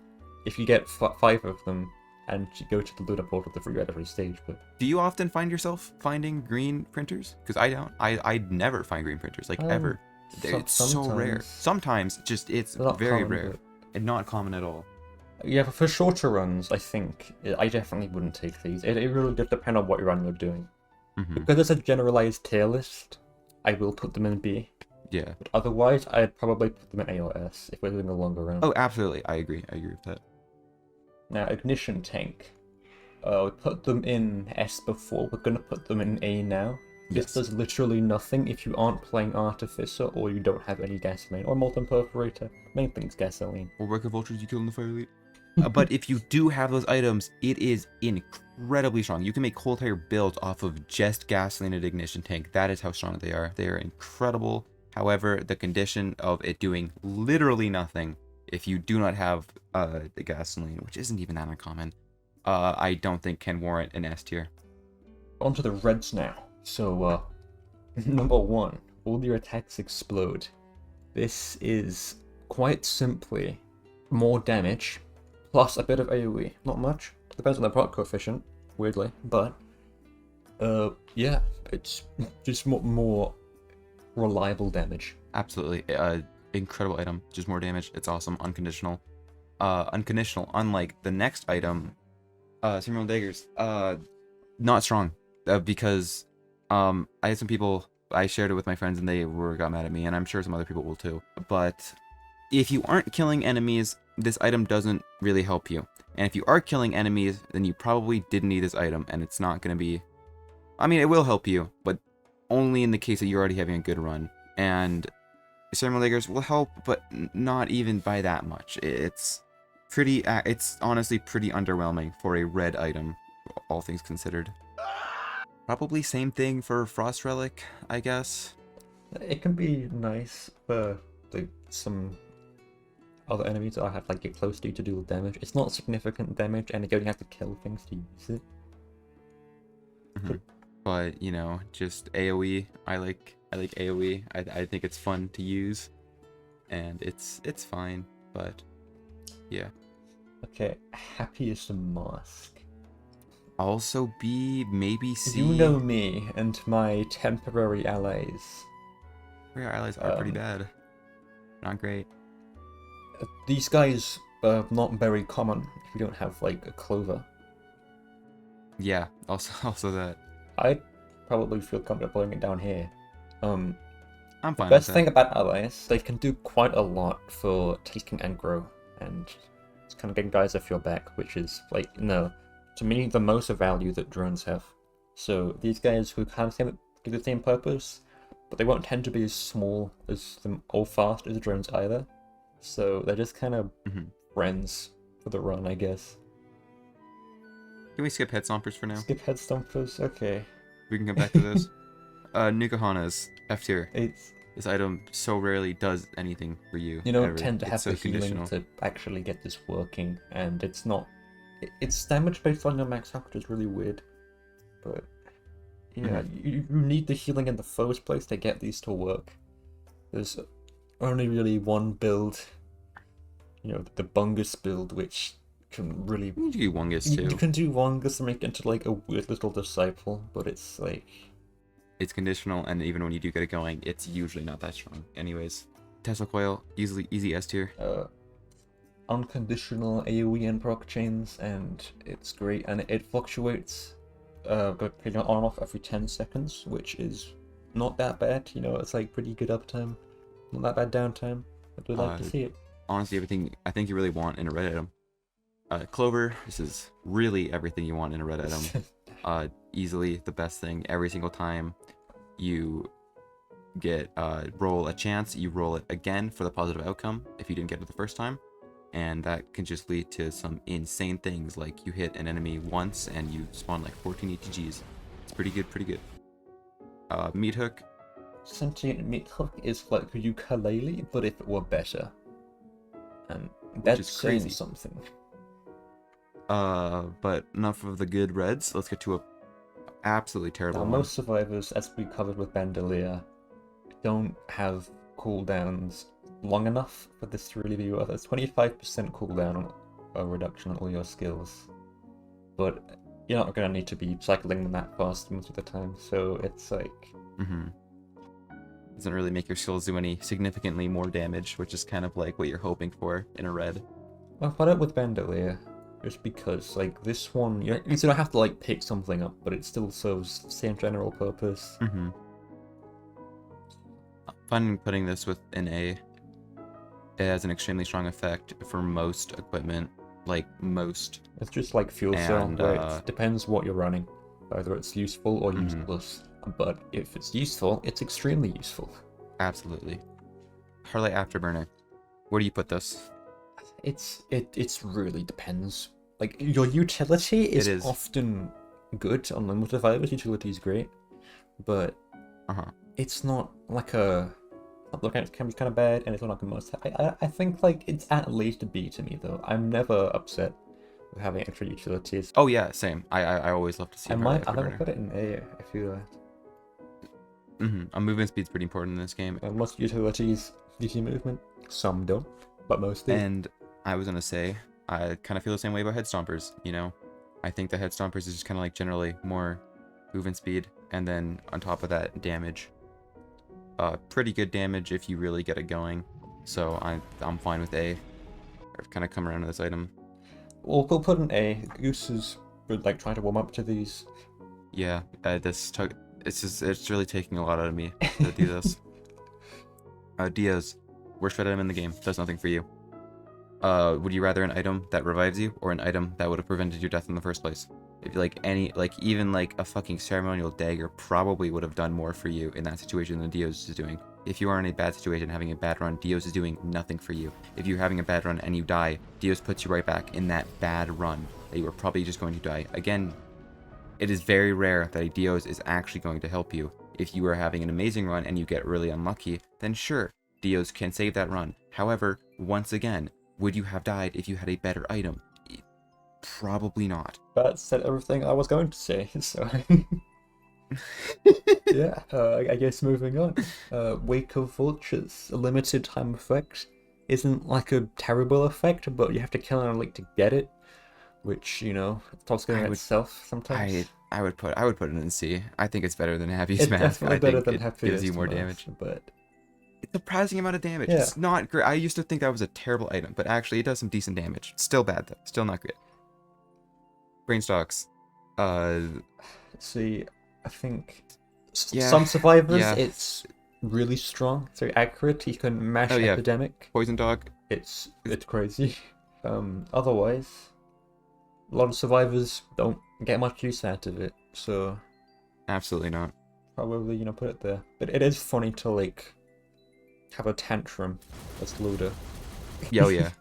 If you get 5 of them. And you go to the lunar portal, the free at every stage. But do you often find yourself finding green printers? Because I don't. I never find green printers, like ever. It's so rare. Sometimes just it's very rare and not common at all. Yeah, for shorter runs, I think I definitely wouldn't take these. It really does depend on what run you're doing. Because it's a generalized tier list, I will put them in B. Yeah. But otherwise, I'd probably put them in A or S if we're doing a longer run. Oh, absolutely. I agree with that. Now, Ignition Tank. We put them in S before. We're going to put them in A now. Yes. This does literally nothing if you aren't playing Artificer or you don't have any gasoline. Or Molten Perforator. Main thing's gasoline. Or Worker Vultures you kill in the Fire Elite. But if you do have those items, it is incredibly strong. You can make whole entire builds off of just gasoline and Ignition Tank. That is how strong they are. They are incredible. However, the condition of it doing literally nothing if you do not have the gasoline, which isn't even that uncommon, I don't think can warrant an S tier. On to the reds now. So, number 1, all your attacks explode. This is quite simply more damage, plus a bit of AoE. Not much. Depends on the proc coefficient, weirdly, but yeah, it's just more reliable damage. Absolutely. Incredible item, just more damage. It's awesome. Unconditional, unlike the next item, Ceremonial Daggers, not strong, because I had some people, I shared it with my friends and they got mad at me, and I'm sure some other people will too. But if you aren't killing enemies, this item doesn't really help you. And if you are killing enemies, then you probably didn't need this item, and it's not going to be, I mean, it will help you, but only in the case that you're already having a good run. And Ceremonial Daggers will help, but not even by that much. It's honestly pretty underwhelming for a red item, all things considered. Probably same thing for Frost Relic, I guess. It can be nice for like some other enemies that I have like get close to you to do damage. It's not significant damage, and you don't have to kill things to use it. But you know, just AoE. I like AoE. I think it's fun to use, and it's fine. But yeah. Okay, Happiest Mask. Also B, maybe C. You know me and my temporary allies. Our allies are pretty bad. Not great. These guys are not very common if you don't have like a clover. Yeah, also that. I'd probably feel comfortable putting it down here. I'm fine. The best thing about allies, they can do quite a lot for taking aggro and it's kind of getting guys off your back, which is like, no, to me the most value that drones have. So these guys who kind of do the same purpose, but they won't tend to be as small as them or fast as the drones either. So they're just kind of friends for the run, I guess. Can we skip Head Stompers for now? Skip Head Stompers, okay. We can come back to this. Nuka-Hana's F tier. This item so rarely does anything for you. You don't ever. tend to have the healing to actually get this working, and it's not... It's damage based on your max health, which is really weird. But yeah, you need the healing in the first place to get these to work. There's only really one build, you know, the Bungus build, which can really... You can do Wungus too. You can do Wungus and make it into like a weird little disciple, but it's like... It's conditional, and even when you do get it going, it's usually not that strong. Anyways, Tesla Coil, easy S tier. Unconditional AoE and proc chains, and it's great, and it fluctuates on and off every 10 seconds, which is not that bad. You know, it's like pretty good uptime, not that bad downtime. I'd really like Uh, to see it. Honestly, everything I think you really want in a red item. Clover, this is really everything you want in a red item. Easily the best thing. Every single time you get roll a chance, you roll it again for the positive outcome if you didn't get it the first time. And that can just lead to some insane things, like you hit an enemy once and you spawn like 14 ETGs. It's pretty good, pretty good. Meat hook. Sentient meat hook is like a ukulele, but if it were better. And Which that's is saying crazy. something. But enough of the good reds. Let's get to a absolutely terrible Now, one. most survivors, as we covered with Bandolier, don't have cooldowns long enough for this to really be worth it. It's 25% cooldown on a reduction on all your skills. But you're not going to need to be cycling them that fast most of the time, so it's like... Doesn't really make your skills do any significantly more damage, which is kind of like what you're hoping for in a red. I've put it with Bandolier, just because, like, this one, you don't have to, like, pick something up, but it still serves the same general purpose. Fun putting this with an A. It has an extremely strong effect for most equipment, like most. It's just like fuel cell, And, where it depends what you're running. Either it's useful or useless. But if it's useful, it's extremely useful. Absolutely. Harley Afterburner. Where do you put this? It's really depends. Like, your utility is often good. Unlimited Survivor's utility is great, but it's not like a... Looking at it can be kind of bad, and it's not like a must. I think like it's at least a B to me though. I'm never upset with having extra utilities. Oh yeah, same. I always love to see. I might put it in A if you. A movement speed's pretty important in this game. Most utilities give you movement. Some don't, but most do. And I was gonna say, I kind of feel the same way about head stompers. You know, I think the head stompers is just kind of like generally more movement speed, and then on top of that, damage. Pretty good damage if you really get it going. So I'm fine with A. I've kind of come around to this item. We'll put an A. Gooses would like trying to warm up to these. Yeah, it's really taking a lot out of me to do this. Diaz, worst red item in the game, does nothing for you. Would you rather an item that revives you or an item that would have prevented your death in the first place? If even a fucking ceremonial dagger probably would have done more for you in that situation than Dios is doing. If you are in a bad situation having a bad run, Dios is doing nothing for you. If you're having a bad run and you die, Dios puts you right back in that bad run that you were probably just going to die. Again, it is very rare that a Dios is actually going to help you. If you are having an amazing run and you get really unlucky, then sure, Dios can save that run. However, once again, would you have died if you had a better item? Probably not. That said everything I was going to say, so... Yeah, I guess moving on. Wake of Vultures, a limited time effect. Isn't like a terrible effect, but you have to kill an elite to get it. Which, you know, it's going on itself sometimes. I would put it in C. I think it's better than Happy's Mask. It's definitely better than Happy's. It gives you more damage. But... It's a surprising amount of damage. Yeah. It's not great. I used to think that was a terrible item, but actually it does some decent damage. Still bad though. Still not great. Brainstalks. See, I think some survivors, yeah. it's really strong. It's very accurate. You can mash Epidemic. Poison Dog. It's crazy. Otherwise, a lot of survivors don't get much use out of it. So absolutely not. Probably, you know, put it there. But it is funny to like have a tantrum as Luda. Yo, yeah.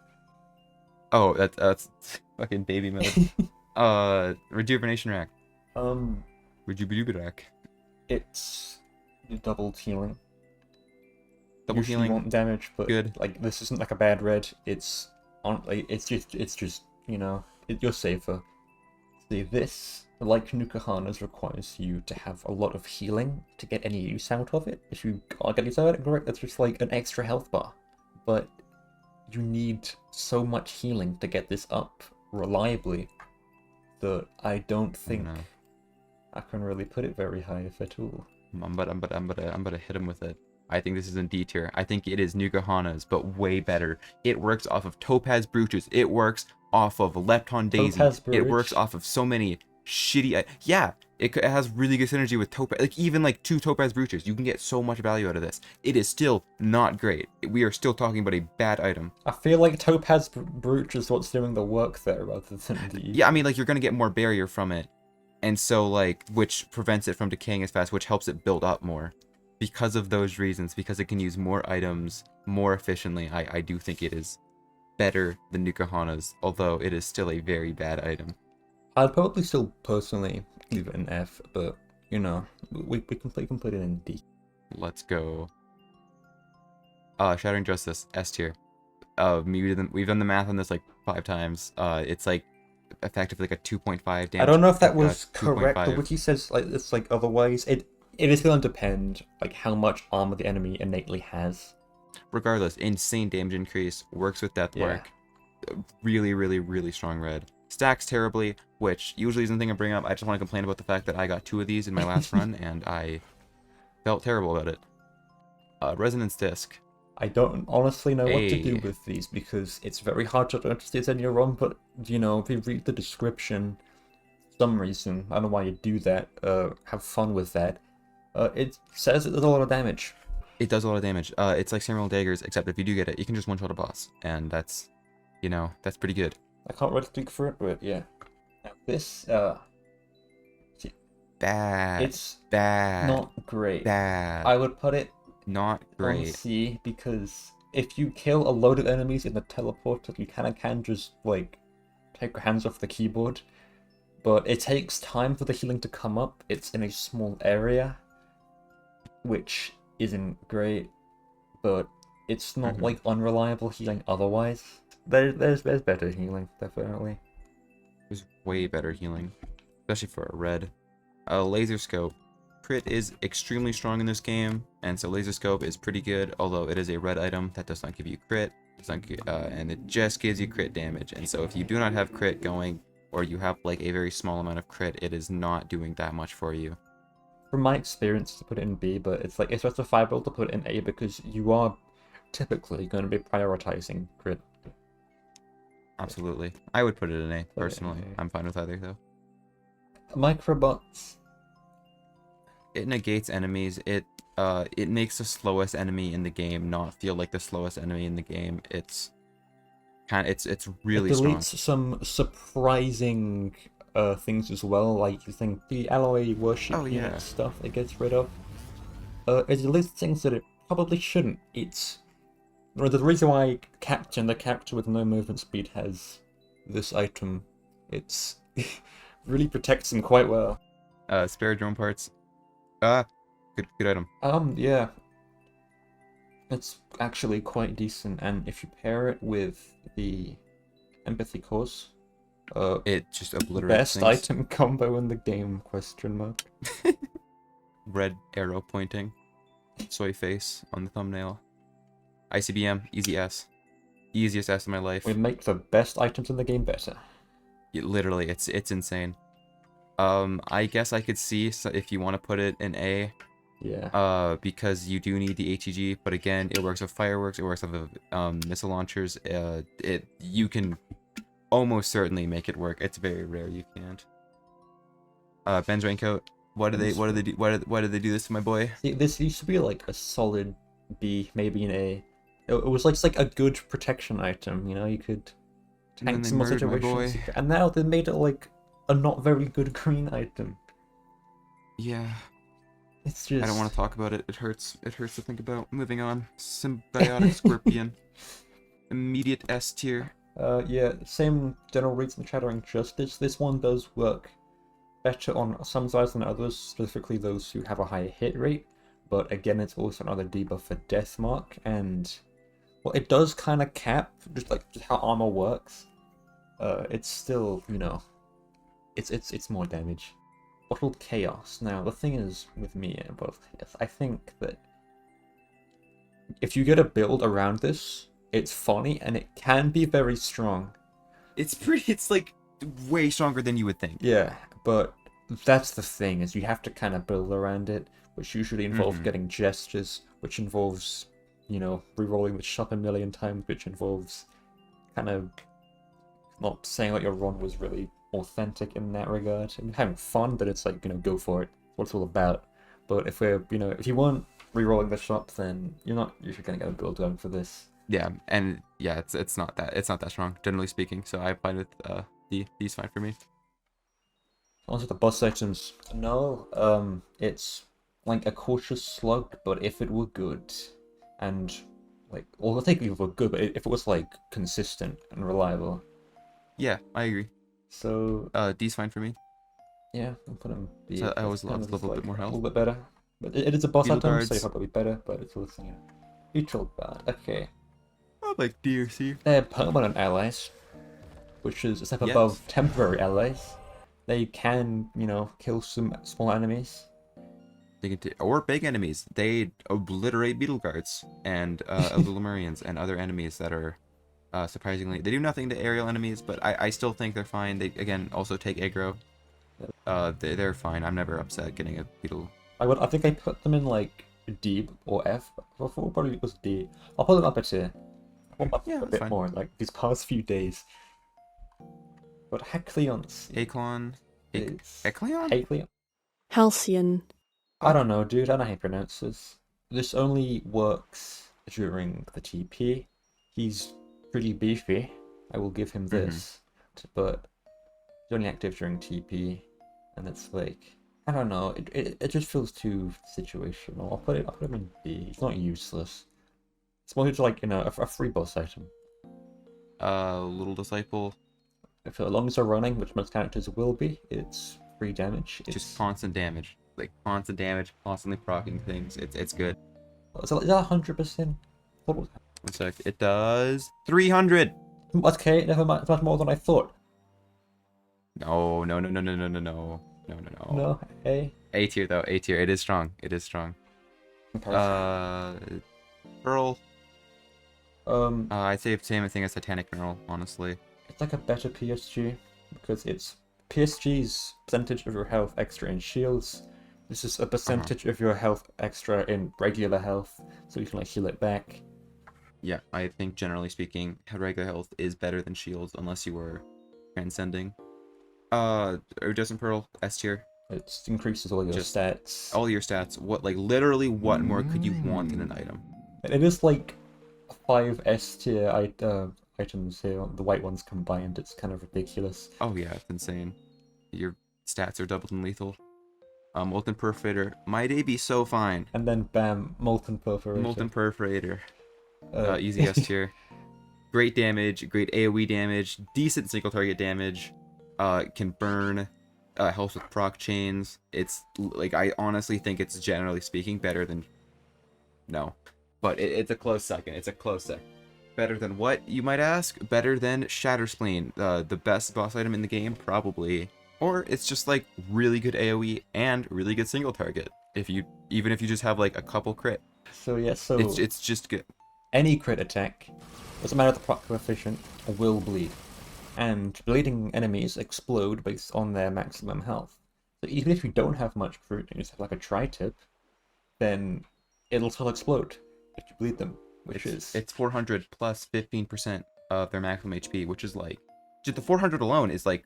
Oh, that's fucking baby mode. Rejuvenation Rack. Rejuvenation Rack. It's double healing. Double Usually healing. Won't damage, but good. Like this isn't like a bad red. It's on. Like, it's just you know, you're safer. See, this, like Nukahana's, requires you to have a lot of healing to get any use out of it. If you can't get use out of it, correct, that's just like an extra health bar. But you need so much healing to get this up reliably that I don't think I can really put it very high, if at all. I'm gonna hit him with it. I think this is in D tier. I think it is Nukahana's, but way better. It works off of Topaz Brooches. It works off of Lepton Daisy. It works off of so many shitty... Yeah, It has really good synergy with topaz. Like even like 2 topaz brooches, you can get so much value out of this. It is still not great. We are still talking about a bad item. I feel like Topaz Brooch is what's doing the work there rather than the... Yeah, I mean like you're gonna get more barrier from it, and so like which prevents it from decaying as fast, which helps it build up more. Because of those reasons, because it can use more items more efficiently, I do think it is better than Nukahana's, although it is still a very bad item. I'd probably still personally leave it an F, but, you know, we can put it in D. Let's go. Shattering Justice, S tier. We've done the math on this like 5 times. It's like effectively like a 2.5 damage. I don't know if that was 2.5. correct. The wiki says like it's like otherwise. It is going to depend like how much armor the enemy innately has. Regardless, insane damage increase, works with death mark. Really, really, really strong red. Stacks terribly, which usually isn't a thing I bring up. I just want to complain about the fact that I got 2 of these in my last run, and I felt terrible about it. Resonance Disc. I don't honestly know what to do with these because it's very hard to notice these in your run, but, you know, if you read the description, for some reason, I don't know why you do that, have fun with that, it says it does a lot of damage. It does a lot of damage. It's like Samurai Daggers, except if you do get it, you can just one-shot a boss, and that's, you know, that's pretty good. I can't really speak for it, but yeah. Now this, bad. It's bad. Not great. Bad. I would put it not great. on C because if you kill a load of enemies in the teleporter, you kind of can just like take your hands off the keyboard. But it takes time for the healing to come up. It's in a small area, which isn't great, but it's not like unreliable healing otherwise. There's better healing, definitely. There's way better healing, especially for a red. Laser Scope. Crit is extremely strong in this game, and so Laser Scope is pretty good, although it is a red item that does not give you crit, and it just gives you crit damage. And so if you do not have crit going, or you have like a very small amount of crit, it is not doing that much for you. From my experience, to put it in B, but it's like it's justifiable to put it in A because you are typically going to be prioritizing crit. Absolutely. I would put it in A, personally. I'm fine with either, though. Microbots. It negates enemies. It makes the slowest enemy in the game not feel like the slowest enemy in the game. It's really strong. It deletes some surprising things as well, like using the alloy worship unit stuff it gets rid of. It deletes things that it probably shouldn't. It's the reason why Captain, the character with no movement speed, has this item. It's really protects him quite well. Spare drone parts. Good item. Yeah. It's actually quite decent, and if you pair it with the Empathy Course, it just obliterates best things. item combo in the game, question mark. Red arrow pointing. Soy face on the thumbnail. ICBM, easy S. Easiest S in my life. We make the best items in the game better. Literally, it's insane. I guess I could see if you want to put it in A. Yeah. Because you do need the HEG, but again, it works with fireworks, it works with missile launchers. You can almost certainly make it work. It's very rare you can't. Ben's raincoat. Why did they do this to my boy? See, this used to be like a solid B, maybe an A. It was like a good protection item, you know, you could tank some situations. And now they made it like a not very good green item. Yeah. It's just... I don't want to talk about it. It hurts. It hurts to think about. Moving on. Symbiotic Scorpion. Immediate S tier. Yeah, same general reason Shattering Justice. This one does work better on some sides than others, specifically those who have a higher hit rate. But again, it's also another debuff for Death Mark, and well, it does kind of cap just how armor works. It's still, you know, it's more damage. Bottled Chaos. Now, the thing is with me and Bottled Chaos, I think that if you get a build around this, it's funny and it can be very strong. It's like way stronger than you would think. Yeah, but that's the thing, is you have to kind of build around it, which usually involves getting gestures, which involves, you know, re-rolling the shot a million times, which involves kind of not saying that your run was really authentic in that regard. I'm having fun, but it's like, go for it. That's what it's all about. But if if you weren't re-rolling the shop, then you're not usually gonna get a build going for this. Yeah, and yeah, it's not that strong, generally speaking. So I find with D's fine for me. Also, the boss items, no, it's like a cautious slug, but if it were good, and like, well, I'll take it if it were good, but if it was like consistent and reliable. Yeah, I agree. So D's fine for me. yeah, I'll put him B. So I always Kind love of a little like bit more a health. little bit better, but it is a boss Beetle item, guards. so it's probably better. But it's also neutral bad. Okay, I like D or C. they're permanent allies, which is a step Yes. above temporary allies. They can, kill some small enemies. They can or big enemies. They obliterate beetle guards and Illuminarians and other enemies that are surprisingly. They do nothing to aerial enemies, but I still think they're fine. They again also take aggro. They're fine. I'm never upset getting a beetle. I think I put them in like D or F. Before probably it was D. I'll put them up a tier. Yeah, A that's bit fine. more like these past few days. But Hecleon's Aclon. is Ecleon? Hecleon. Halcyon. I don't know, dude. I don't know how you pronounce this. This only works during the TP. He's pretty beefy. I will give him this. But he's only active during TP, and it's like, I don't know. It just feels too situational. I'll put him in B. It's not useless. It's more just like a free boss item. Little disciple. If as long as they're running, which most characters will be, it's free damage. It's Just constant damage. Like constant damage, constantly proccing things. It's good. is that 100%? One sec. It does 300. Okay, never mind. It's much more than I thought. No. No, hey. A tier though. A tier. It is strong. It is strong. Pearl. I'd say the same thing as Titanic Neural, honestly. It's like a better PSG because it's PSG's percentage of your health extra in shields. This is a percentage of your health extra in regular health, so you can like heal it back. Yeah, I think generally speaking, regular health is better than shields unless you were transcending. Iridescent Pearl, S tier. It increases all your Just stats. All your stats. Literally what more could you want in an item? It is like 5 S tier items here, the white ones combined. It's kind of ridiculous. Oh yeah, it's insane. Your stats are doubled and lethal. Molten Perforator. My day be so fine. And then bam, Molten Perforator. Molten Perforator. Easy S tier. Great damage, great AoE damage, decent single target damage. Can burn. Helps with proc chains. It's like, I honestly think it's generally speaking better than. No, but it's a close second. It's a close second. Better than what, you might ask? Better than Shatter Spleen, the best boss item in the game, probably. Or it's just like really good AoE and really good single target. Even if you just have like a couple crit. So yeah, It's just good. any crit attack, doesn't matter the proc coefficient, will bleed. And bleeding enemies explode based on their maximum health. So even if you don't have much crit and you just have like a tri-tip, then it'll still explode if you bleed them, It's 400 plus 15% of their maximum HP, which is like, just the 400 alone is like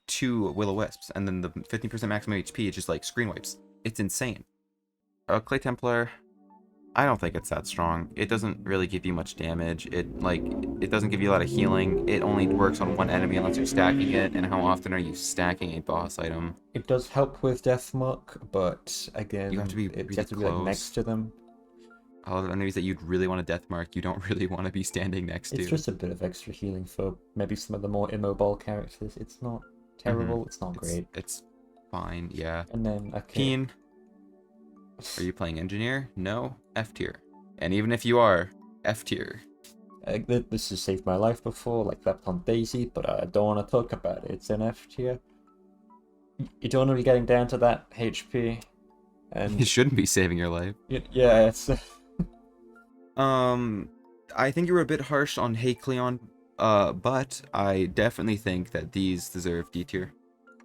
2 Will-O-Wisps, and then the 15% maximum HP is just like screen wipes. It's insane. Clay Templar, I don't think it's that strong. It doesn't really give you much damage. It doesn't give you a lot of healing. It only works on one enemy unless you're stacking it, and how often are you stacking a boss item? It does help with Deathmark, but again, You have to be you really have to be like close. next to them. All the enemies that you'd really want to death mark, you don't really want to be standing next to. It's just a bit of extra healing for maybe some of the more immobile characters. It's not terrible, it's not great. It's fine, yeah. And then, okay. Keen. Are you playing engineer? No. F tier. And even if you are, F tier. This has saved my life before, like left on Daisy, but I don't want to talk about it. It's an F tier. You don't want to be getting down to that HP. And It shouldn't be saving your life. yeah, it's I think you were a bit harsh on Hey Cleon, but I definitely think that these deserve D tier,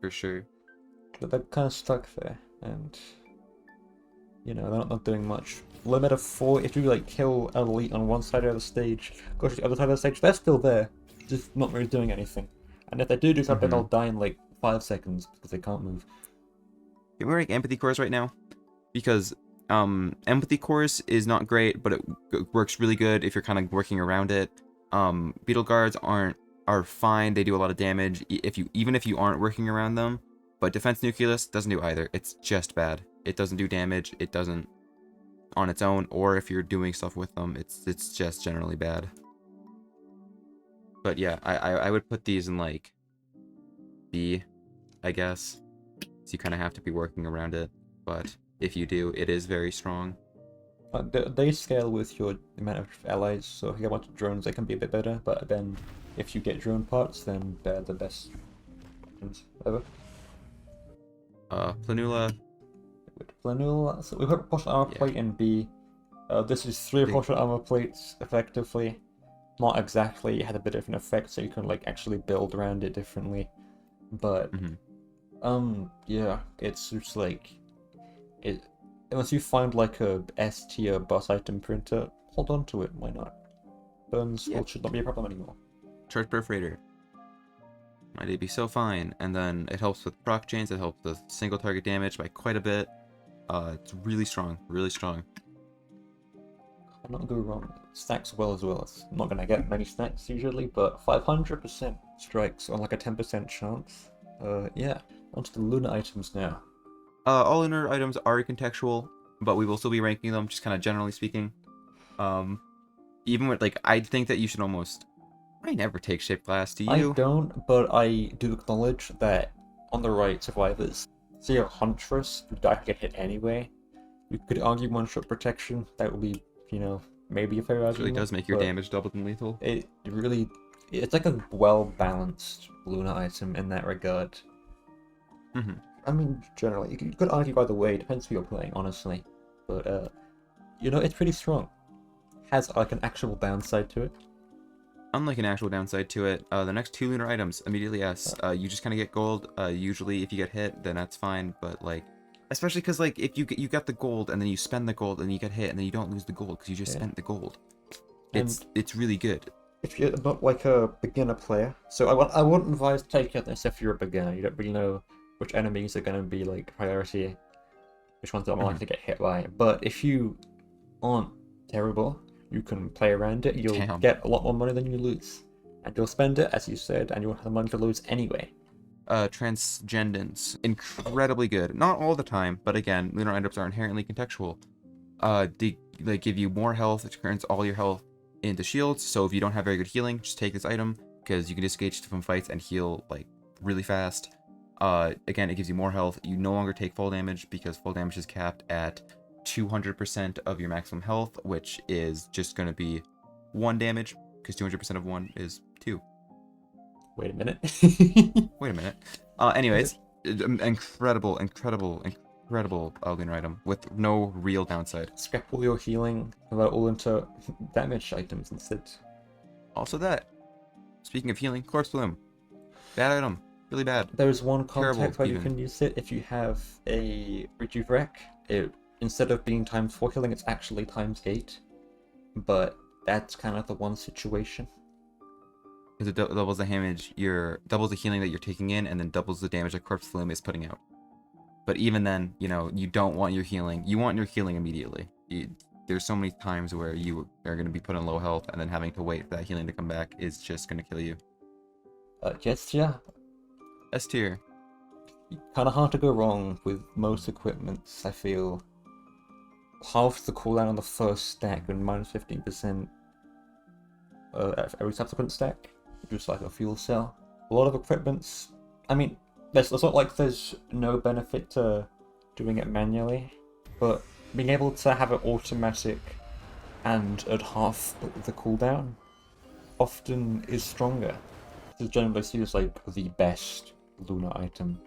for sure. but they're kind of stuck there, and they're not doing much. Limit of 4. If you like kill an elite on one side of the stage, go to the other side of the stage, they're still there, just not really doing anything. And if they do something, they'll die in like 5 seconds because they can't move. We're like empathy cores right now because empathy cores is not great, but it works really good if you're kind of working around it. Beetle guards are fine. They do a lot of damage even if you aren't working around them. But defense nucleus doesn't do either. It's just bad. It doesn't do damage. It doesn't on its own, or if you're doing stuff with them, it's just generally bad. But yeah, I would put these in like B, I guess. So you kind of have to be working around it, but if you do, it is very strong. They scale with your amount of allies, so if you get a bunch of drones, they can be a bit better, but then if you get drone parts, then they're the best options ever. Planula. Planula, so we've got partial armor plate in B. This is 3 partial armor plates, effectively. Not exactly, it had a bit different effect, so you can like actually build around it differently. But, yeah, it's just like, unless you find like a S tier boss item printer, hold on to it, why not? Burns should not be a problem anymore. Charge perforator. Might be so fine, and then it helps with proc chains, it helps with single target damage by quite a bit. It's really strong, really strong. Cannot go wrong. Stacks well as well. It's not gonna get many stacks usually, but 500% strikes on like a 10% chance. Yeah. Onto the lunar items now. All lunar items are contextual, but we will still be ranking them, just kind of generally speaking. Even with like, I think that you should almost. I never take shaped glass. Do you? I don't, but I do acknowledge that on the right, survivors. Say a huntress who die get hit anyway. You could argue one-shot protection. That would be, you know, maybe a fair argument. It really does make your damage double than lethal. It's like a well-balanced lunar item in that regard. I mean, generally, you could argue either way. Depends who you're playing, honestly. But you know, it's pretty strong. Has like an actual downside to it. Unlike an actual downside to it, the next 2 lunar items immediately S. You just kind of get gold. Usually, if you get hit, then that's fine. But like, especially because like if you get the gold and then you spend the gold and you get hit and then you don't lose the gold because you just spent the gold. It's really good. If you're not like a beginner player, so I wouldn't advise taking this if you're a beginner. You don't really know which enemies are going to be like priority, which ones are more likely to get hit by. But if you aren't terrible, you can play around it. You'll get a lot more money than you lose, and you'll spend it, as you said, and you'll have the money to lose anyway. Transcendence, incredibly good. Not all the time, but again, lunar items are inherently contextual. They give you more health. It turns all your health into shields. So if you don't have very good healing, just take this item because you can disengage from fights and heal like really fast. Again, it gives you more health. You no longer take full damage because full damage is capped at 200% of your maximum health, which is just going to be 1 damage because 200% of 1 is 2. Wait a minute. Wait a minute. Anyways, incredible lunar item with no real downside. Scrap all your healing, convert all into damage items instead. Also that. Speaking of healing, Corpse Bloom. Bad item. Really bad. There is one context where you even. can use it. If you have a Rejuve, instead of being ×4 healing, it's actually ×8. But that's kind of the one situation. Because it doubles the damage, doubles the healing that you're taking in, and then doubles the damage that Corpse Bloom is putting out. But even then, you know, you don't want your healing. You want your healing immediately. There's so many times where you are going to be put in low health, and then having to wait for that healing to come back is just going to kill you. Gesture. S tier. Kind of hard to go wrong with most equipments, I feel. Half the cooldown on the first stack and -15% every subsequent stack. Just like a fuel cell. A lot of equipments. I mean, it's not like there's no benefit to doing it manually, but being able to have it automatic and at half the cooldown often is stronger. It's generally seen as like the best lunar item.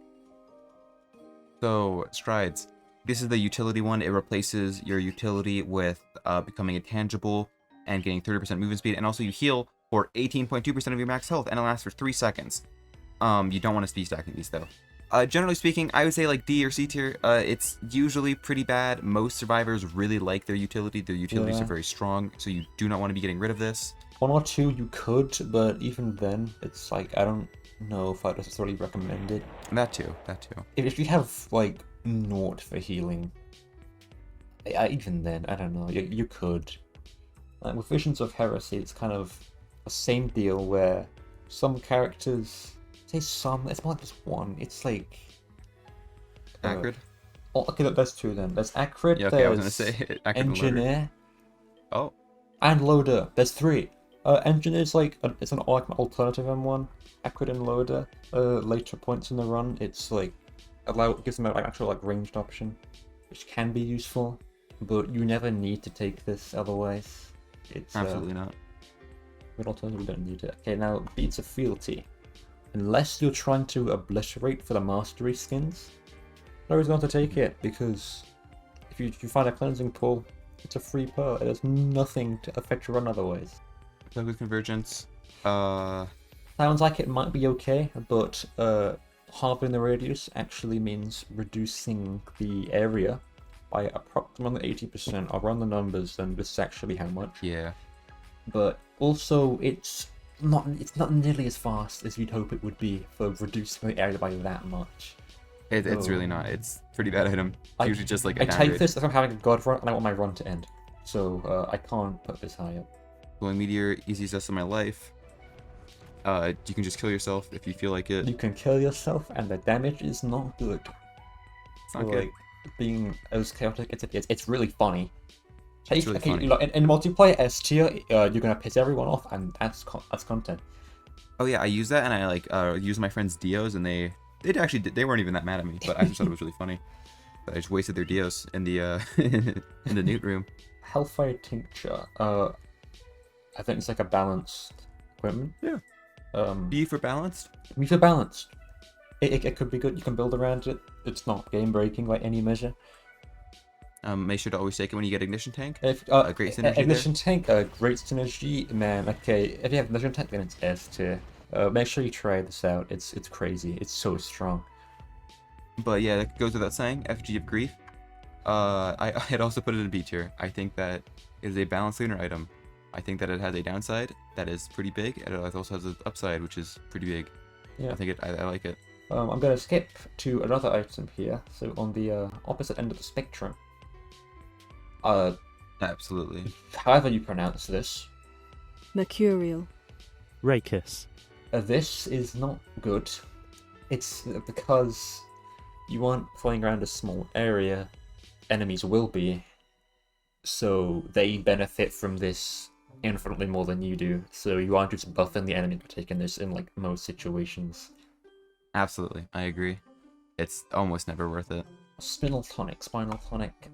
So, strides. This is the utility one. It replaces your utility with becoming intangible and getting 30% movement speed, and also you heal for 18.2% of your max health, and it lasts for 3 seconds. You don't want to be stacking these though. Generally speaking, I would say like D or C tier. It's usually pretty bad. Most survivors really like their utility. Their utilities are very strong, so you do not want to be getting rid of this. 1 or 2 you could, but even then, it's like, I don't know if I'd necessarily recommend it. That too. That too. If you have like naught for healing, even then, I don't know. You could. With Visions of Heresy, it's kind of the same deal where some characters, say some, it's more like just one. It's like Acrid. Oh, okay, there's two then. There's Acrid, Yeah. Okay. I was gonna there's say Acrid and Loader. Engineer, Oh. and Loader. There's three. Engineer's like it's an alternative M1. Acrid and Loader. Later points in the run, it's like gives them an actual like ranged option, which can be useful, but you never need to take this otherwise. It's Absolutely not. Good alternative, we don't need it. Okay, now Beads of Fealty. Unless you're trying to obliterate for the mastery skins, no reason not to take it, because if you find a cleansing pool, it's a free pearl. It has nothing to affect your run otherwise. With Convergence. Sounds like it might be okay, but halving the radius actually means reducing the area by approximately 80%. I'll run the numbers, and this is actually how much. Yeah. But also, it's not nearly as fast as you'd hope it would be for reducing the area by that much. It's really not. It's a pretty bad item. It's usually just like a I downgrade. take this as I'm having a god run, and I want my run to end. So I can't put this high up. Glowing Meteor, easiest test of my life. You can just kill yourself if you feel like it. You can kill yourself, and the damage is not good. It's not good. Like, being as chaotic as it is, it's really funny. It's really funny. In multiplayer S tier, you're gonna piss everyone off, and that's content. Oh yeah, I use that, and I like use my friends' Dios, and they weren't even that mad at me, but I just thought it was really funny. But I just wasted their Dios in the in the newt room. Hellfire Tincture. I think it's like a balanced equipment. Yeah. B for balanced. B for balanced. It could be good. You can build around it. It's not game breaking by any measure. Make sure to always take it when you get Ignition Tank. Great synergy Ignition Tank, great synergy, man. Okay, if you have Ignition Tank, then it's S tier. Make sure you try this out. It's crazy. It's so strong. But yeah, that goes without saying. FG of Grief. I'd also put it in B tier. I think that it is a balanced lunar item. I think that it has a downside that is pretty big, and it also has an upside which is pretty big. Yeah. I like it. I'm gonna skip to another item here. So on the opposite end of the spectrum. Absolutely. However you pronounce this. Mercurial. Rakis. This is not good. It's because you aren't flying around a small area. Enemies will be. So they benefit from this infinitely more than you do. So you aren't just buffing the enemy for taking this in like most situations. Absolutely, I agree. It's almost never worth it. Spinal Tonic,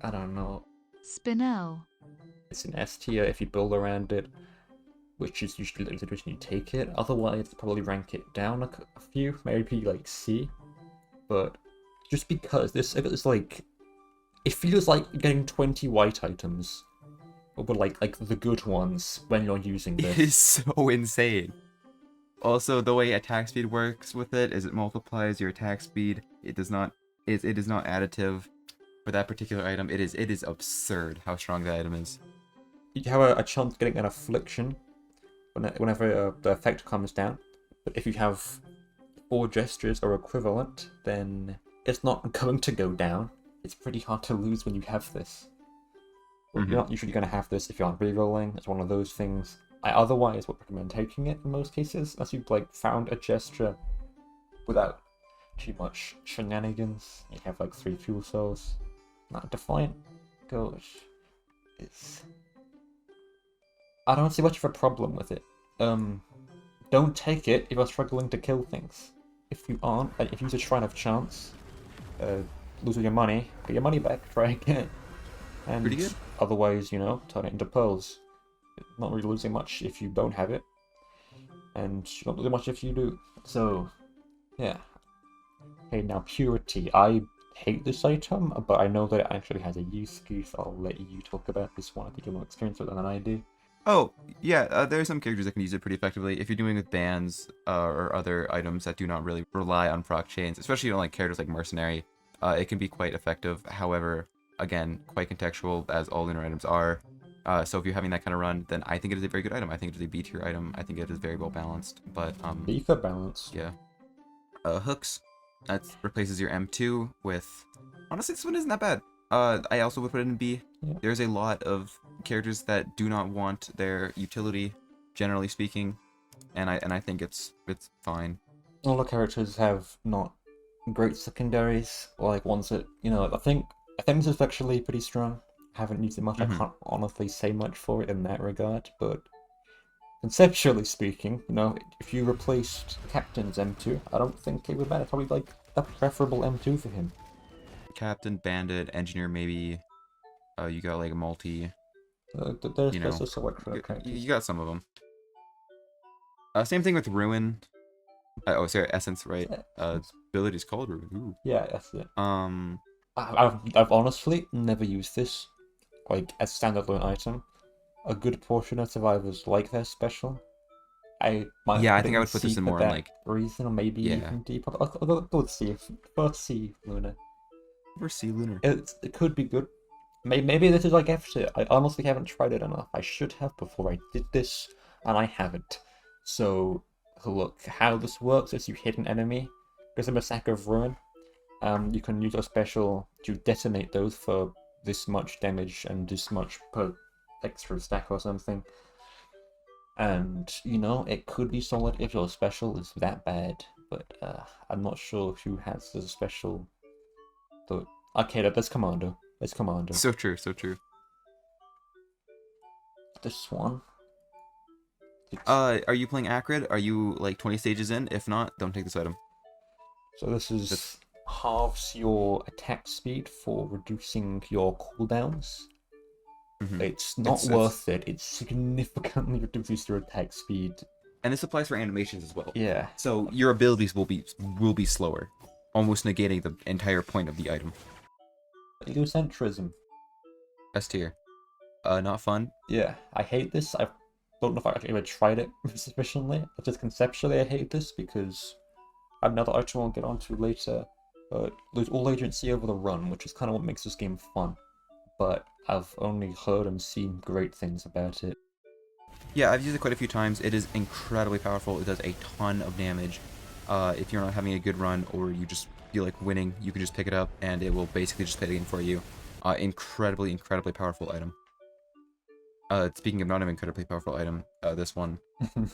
I don't know. Spinel. It's an S tier if you build around it, which is usually the situation you take it. Otherwise, probably rank it down a few, maybe like C. But just because this like, it feels like you're getting 20 white items, but like the good ones when you're using this. It is so insane. Also, the way attack speed works with it is it multiplies your attack speed. It is not additive for that particular item. It is absurd how strong that item is. You have a chance of getting an affliction whenever the effect comes down. But if you have 4 gestures or equivalent, then it's not going to go down. It's pretty hard to lose when you have this. Well, You're not usually going to have this if you aren't rerolling. It's one of those things. I otherwise would recommend taking it in most cases, unless you've like found a gesture without too much shenanigans. You have like 3 fuel cells. Not Defiant. Gosh. I don't see much of a problem with it. Don't take it if you're struggling to kill things. If you aren't, if you use a Shrine of Chance, lose all your money, get your money back, try again. And pretty good. Otherwise, turn it into pearls. Not really losing much if you don't have it, and you don't lose much if you do. So, yeah. Okay, now Purity. I hate this item, but I know that it actually has a use case. I'll let you talk about this one. I think you're more experienced with it than I do. Oh, yeah, there are some characters that can use it pretty effectively. If you're doing with bans or other items that do not really rely on proc chains, especially like characters like Mercenary, it can be quite effective. However, again, quite contextual, as all lunar items are. So if you're having that kind of run, then I think it is a very good item. I think it is a B tier item. I think it is very well balanced. But B for balance. Yeah. hooks. That replaces your M2 with... Honestly, this one isn't that bad. I also would put it in B. Yeah. There's a lot of characters that do not want their utility, generally speaking, and I think it's fine. All the characters have not great secondaries, or like ones that, I think this is actually pretty strong. I haven't used it much. Mhm. I can't honestly say much for it in that regard, but conceptually speaking, if you replaced Captain's M2, I don't think it would matter. Probably like a preferable M2 for him. Captain, Bandit, Engineer, maybe. You got like a multi. There's a select for the characters. You got some of them. Same thing with Ruin. Oh, sorry, Essence, right? Ability's called Ruin. Ooh. Yeah, that's it. Um, I've honestly never used this like as standalone item. A good portion of survivors like their special. I might Yeah, I put think it I in would put C this in for more in, that like... reason, or maybe Yeah. even D. I'll go with C. First C, Luna. Or Sea Lunar. It could be good. Maybe this is like F tier. I honestly haven't tried it enough. I should have before I did this, and I haven't. So look, how this works is you hit an enemy, gives them a sack of ruin. You can use your special to detonate those for this much damage and this much per extra stack or something. And it could be solid if your special is that bad, but I'm not sure who has the special. But okay, that's Commando. It's Commando. So true, so true. This one. Are you playing Acrid? Are you like 20 stages in? If not, don't take this item. So this is halves your attack speed for reducing your cooldowns. Mhm. It's not worth it. It significantly reduces your attack speed. And this applies for animations as well. Yeah. So your abilities will be slower, almost negating the entire point of the item. Egocentrism. S tier. Not fun. Yeah, I hate this. I don't know if I actually ever tried it sufficiently. But just conceptually, I hate this because another item I'll get onto later. Lose all agency over the run, which is kind of what makes this game fun. But I've only heard and seen great things about it. Yeah, I've used it quite a few times. It is incredibly powerful. It does a ton of damage. If you're not having a good run or you just feel like winning, you can just pick it up and it will basically just play the game for you. Incredibly powerful item. Speaking of not an incredibly powerful item, this one,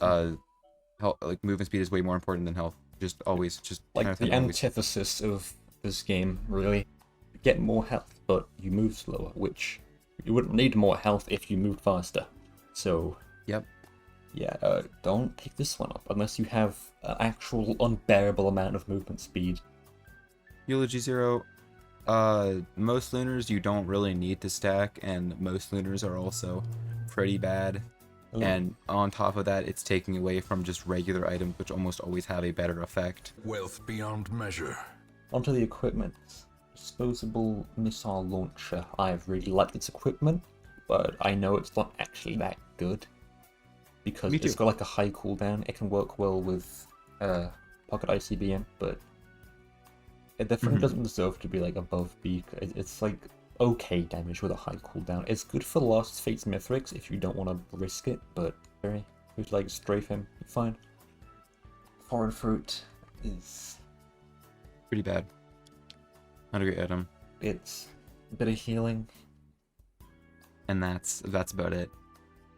like movement speed is way more important than health. Just always, just like kind of the always. antithesis of this game, really. You get more health, but you move slower, which you wouldn't need more health if you moved faster. So, Yep. yeah, don't pick this one up unless you have an actual unbearable amount of movement speed. Eulogy 0. Most lunars you don't really need to stack, and most lunars are also pretty bad. Ooh. And on top of that, it's taking away from just regular items, which almost always have a better effect. Wealth beyond measure. Onto the equipment. Disposable missile launcher. I've really liked its equipment, but I know it's not actually that good. Because Me it's too. got like a high cooldown. It can work well with pocket ICBM, but it definitely doesn't deserve to be like above B. It's like okay damage with a high cooldown. It's good for Lost Fates Mithrix if you don't want to risk it, but very who's like strafe him, fine. Foreign fruit is Pretty bad. Not a great item. it's a bit of healing. And that's about it.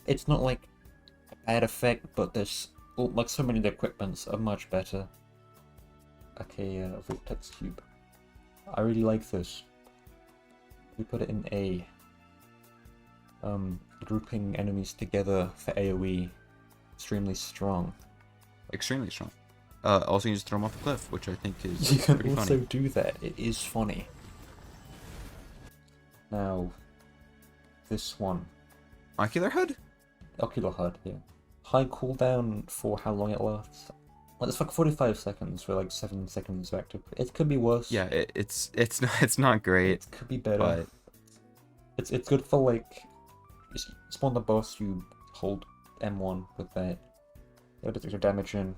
It's not like a bad effect, but there's like so many of the equipments are much better. Okay, Vortex Cube. I really like this. We put it in A. Grouping enemies together for AoE. Extremely strong. Extremely strong. Also, you just throw them off the cliff, which I think is You can pretty also funny. do that. It is funny. Now, this one. Ocular HUD? Ocular HUD, yeah. High cooldown for how long it lasts. Well, it's like 45 seconds for like 7 seconds of active. It could be worse. Yeah, it's not great, It could be better. but It's good for like you spawn the boss, you hold M1 with that. It does your damage in.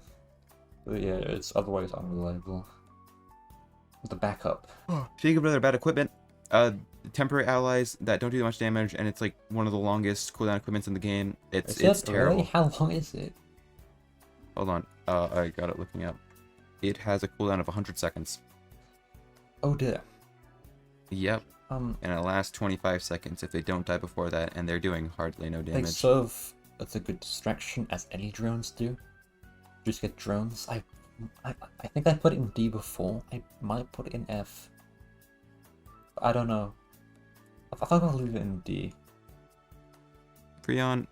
But yeah, it's otherwise unreliable. The backup. speaking of other bad equipment, temporary allies that don't do that much damage, and it's like one of the longest cooldown equipments in the game. It's Is it terrible. really? How long is it? Hold on, I got it looking up. It has a cooldown of 100 seconds. Oh dear. Yep. And it lasts 25 seconds if they don't die before that, and they're doing hardly no They damage. serve as a good distraction, as any drones do. Just get drones. I think I put it in D before. I might put it in F. I don't know. I think I'll leave it in D. Prion,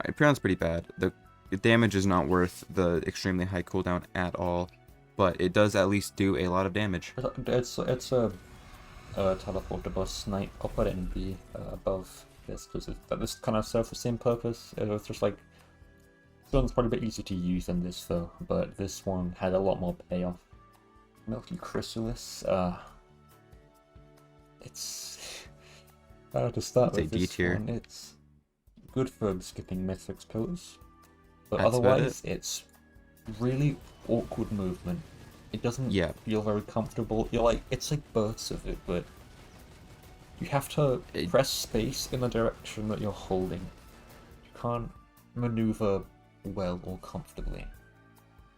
Prion's pretty bad. The damage is not worth the extremely high cooldown at all, but it does at least do a lot of damage. It's a teleporter bus knight. I'll put it in B above this because this kind of serves the same purpose. It was just like this one's probably a bit easier to use than this though, but this one had a lot more payoff. Milky Chrysalis. It's to start with this one. It's good for skipping Mythic's pillars, but That's otherwise it's really awkward movement. It doesn't feel very comfortable. It's like bursts of it, but you have to press space in the direction that you're holding. You can't maneuver well or comfortably.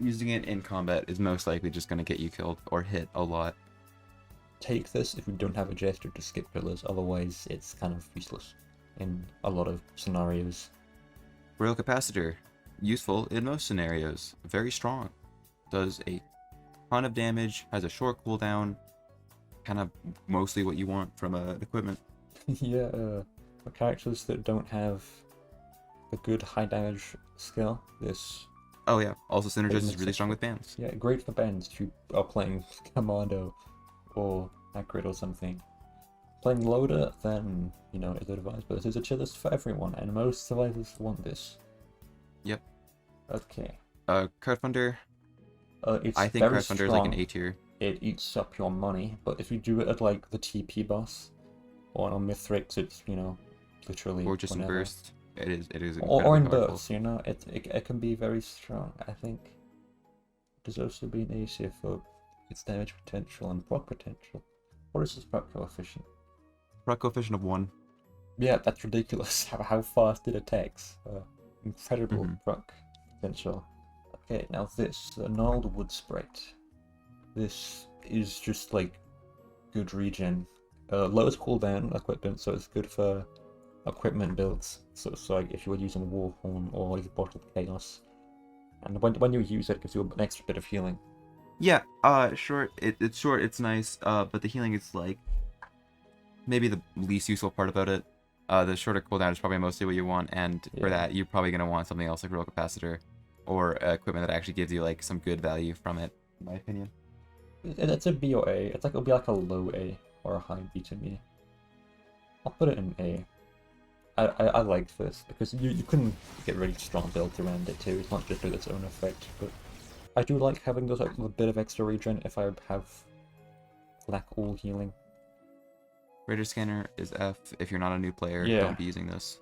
Using it in combat is most likely just going to get you killed or hit a lot. Take this if you don't have a gesture to skip pillars, otherwise it's kind of useless in a lot of scenarios. Royal Capacitor, useful in most scenarios, very strong. Does a ton of damage, has a short cooldown, kind of mostly what you want from equipment. Yeah, for characters that don't have a good high damage skill, this... Oh yeah, also synergizes really strong with bands. Yeah, great for bands if you are playing Commando or Acrid or something. Playing Loader, then, you know, it's advised, but this is a tier list for everyone, and most survivors want this. Yep. Okay. Crowdfunder. I think Crowdfunder is like an A tier. It eats up your money, but if you do it at like the TP boss or on Mithrix, it's, you know, literally or just whenever. in burst. It is or in powerful. bursts, you know, it can be very strong. I think it deserves to be an A tier for its damage potential and proc potential. What is its proc coefficient? Proc coefficient of 1. Yeah, that's ridiculous. How fast it attacks. Incredible proc potential. Okay, now this, the Gnarled Wood Sprite. This is just like good regen. Lowest cooldown equipment, so it's good for equipment builds. So like if you were using Warhorn or like Bottled Chaos. And when you use it, it gives you an extra bit of healing. Yeah, short. It's short. It's nice. But the healing is like maybe the least useful part about it. The shorter cooldown is probably mostly what you want, and for that you're probably gonna want something else like Royal Capacitor, or equipment that actually gives you like some good value from it, in my opinion. It's a B or A. It'll be like a low A or a high B to me. I'll put it in A. I like this because you can get really strong builds around it too. It's not just with its own effect, but I do like having those like a bit of extra regen if I lack all healing. Radar Scanner is F. If you're not a new player, Yeah. don't be using this.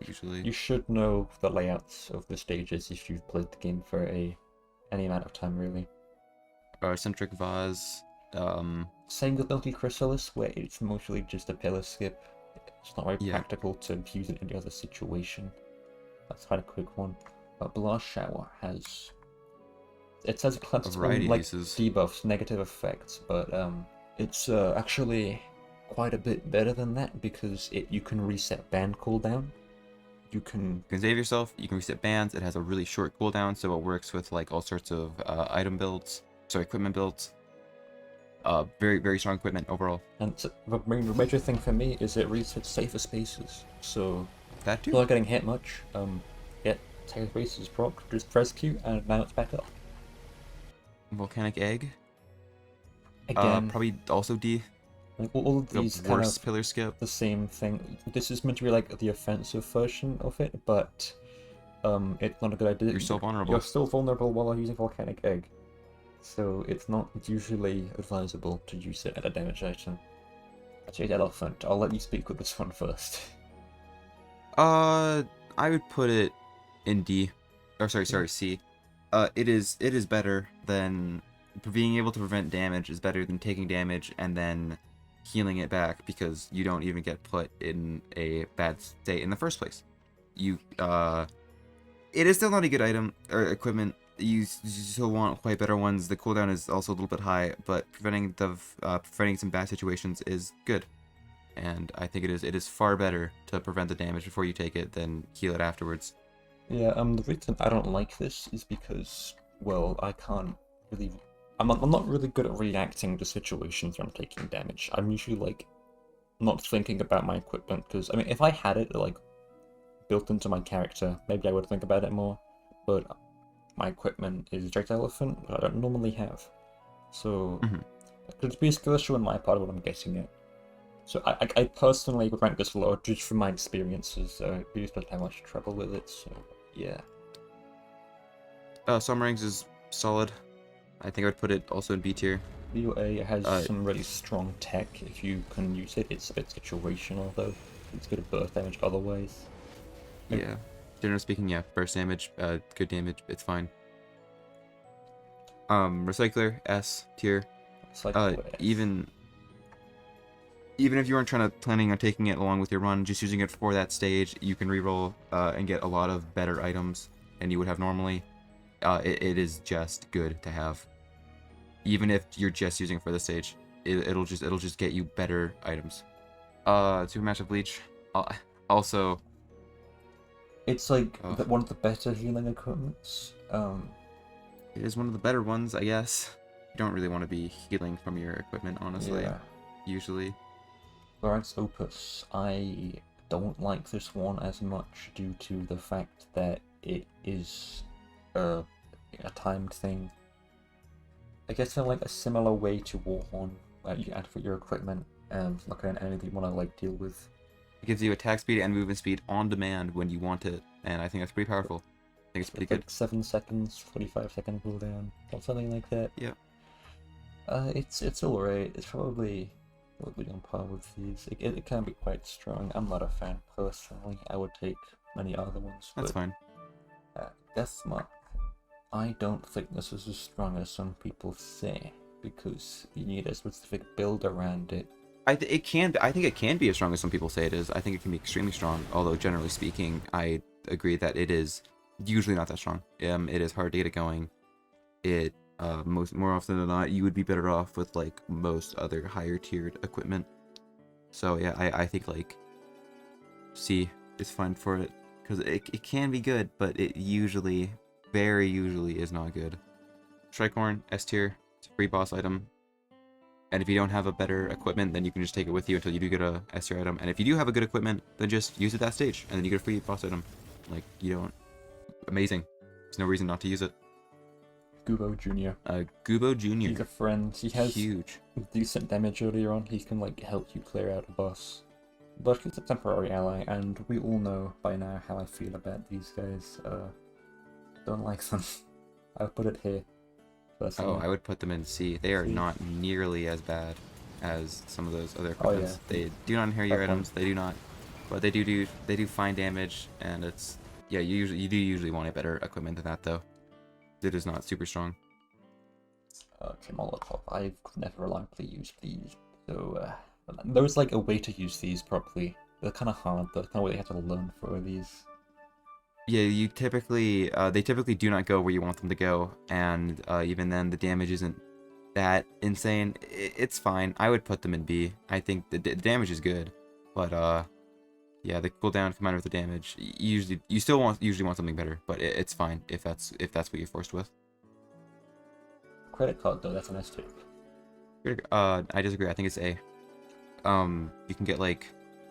Usually. You should know the layouts of the stages if you've played the game for any amount of time, really. Centric Vase. Same with Milky Chrysalis, where it's mostly just a pillar skip. It's not very practical to use it in any other situation. That's quite a quick one. But Blast Shower has... It says it has variety like uses. debuffs, negative effects, but it's actually quite a bit better than that because you can reset band cooldown. You can save yourself, you can reset bands. It has a really short cooldown, so it works with like all sorts of item builds, so equipment builds. Very, very strong equipment overall. And the major thing for me is it resets safer spaces. So that too. You're not getting hit much. Get safer spaces proc, just press Q, and now it's back up. Volcanic Egg. Again, probably also D. Like all of these The kind worst of pillar skip. the same thing. This is meant to be like the offensive version of it, but it's not a good idea. You're still vulnerable. You're still vulnerable while using Volcanic Egg, so it's not usually advisable to use it at a damage item. Actually, Elephant. I'll let you speak with this one first. I would put it in D. Or sorry, C. It is better than being able to prevent damage is better than taking damage and then healing it back because you don't even get put in a bad state in the first place. It is still not a good item or equipment. you still want quite better ones. The cooldown is also a little bit high, but preventing some bad situations is good. And I think it is far better to prevent the damage before you take it than heal it afterwards. Yeah, the reason I don't like this is because, well, I can't really... I'm not really good at reacting to situations where I'm taking damage. I'm usually, like, not thinking about my equipment, because, I mean, if I had it, like, built into my character, maybe I would think about it more, but my equipment is Direct Elephant, but I don't normally have. So, it could be a skill issue on my part of what I'm getting at. So I personally would rank this lower just from my experiences. We just don't have much trouble with it, so yeah. Summerings is solid. I think I would put it also in B tier. BOA has some really strong tech. If you can use it, it's a bit situational though. It's good at burst damage otherwise. Yeah. Generally speaking, yeah, burst damage, good damage, it's fine. Recycler, S tier. Even if you weren't planning on taking it along with your run, just using it for that stage, you can reroll and get a lot of better items than you would have normally. It is just good to have. Even if you're just using it for the stage, it'll just get you better items. Supermassive Leech, also. It's like one of the better healing equipments. It is one of the better ones, I guess. You don't really want to be healing from your equipment, honestly. Yeah. Usually. Whereas Opus, I don't like this one as much due to the fact that it is a timed thing. I guess in like a similar way to Warhorn, where you add for your equipment and look at an enemy that you want to like deal with. It gives you attack speed and movement speed on demand when you want it, and I think that's pretty powerful. I think it's pretty good. 7 seconds, 45-second cooldown, or something like that. Yeah. It's alright. It's probably on par with these. It can be quite strong. I'm not a fan personally. I would take many other ones. That's fine. Deathmark. I don't think this is as strong as some people say, because you need a specific build around it. I think it can be as strong as some people say it is. I think it can be extremely strong, although generally speaking, I agree that it is usually not that strong. It is hard to get it going. It more often than not, you would be better off with like most other higher tiered equipment. So yeah, I think like C is fine for it, because it can be good, but it usually, very usually, is not good. Shrikeborn, S tier. It's a free boss item. And if you don't have a better equipment, then you can just take it with you until you do get a S tier item. And if you do have a good equipment, then just use it that stage, and then you get a free boss item. Like, you don't... Amazing. There's no reason not to use it. Gubo Jr. Gubo Jr. He's a friend. He has huge. Decent damage earlier on. He can like help you clear out a boss. But he's a temporary ally, and we all know by now how I feel about these guys. Don't like them. I'll put it here. Personally. Oh, I would put them in C. They are not nearly as bad as some of those other equipments. Oh, yeah. They do not inherit your items. They do not, but they do fine damage, and it's yeah. You do usually want a better equipment than that though. It is not super strong. Okay, Molotov. I've never reliably used these, so there was like a way to use these properly. They're kind of hard. They're kind of what you have to learn for these. Yeah, you typically they typically do not go where you want them to go, and even then the damage isn't that insane. It's fine. I would put them in B. I think the damage is good, but yeah, the cooldown combined with the damage, you usually want something better, but it's fine if that's what you're forced with. Credit card though, that's an S tier. I disagree. I think it's A. You can get like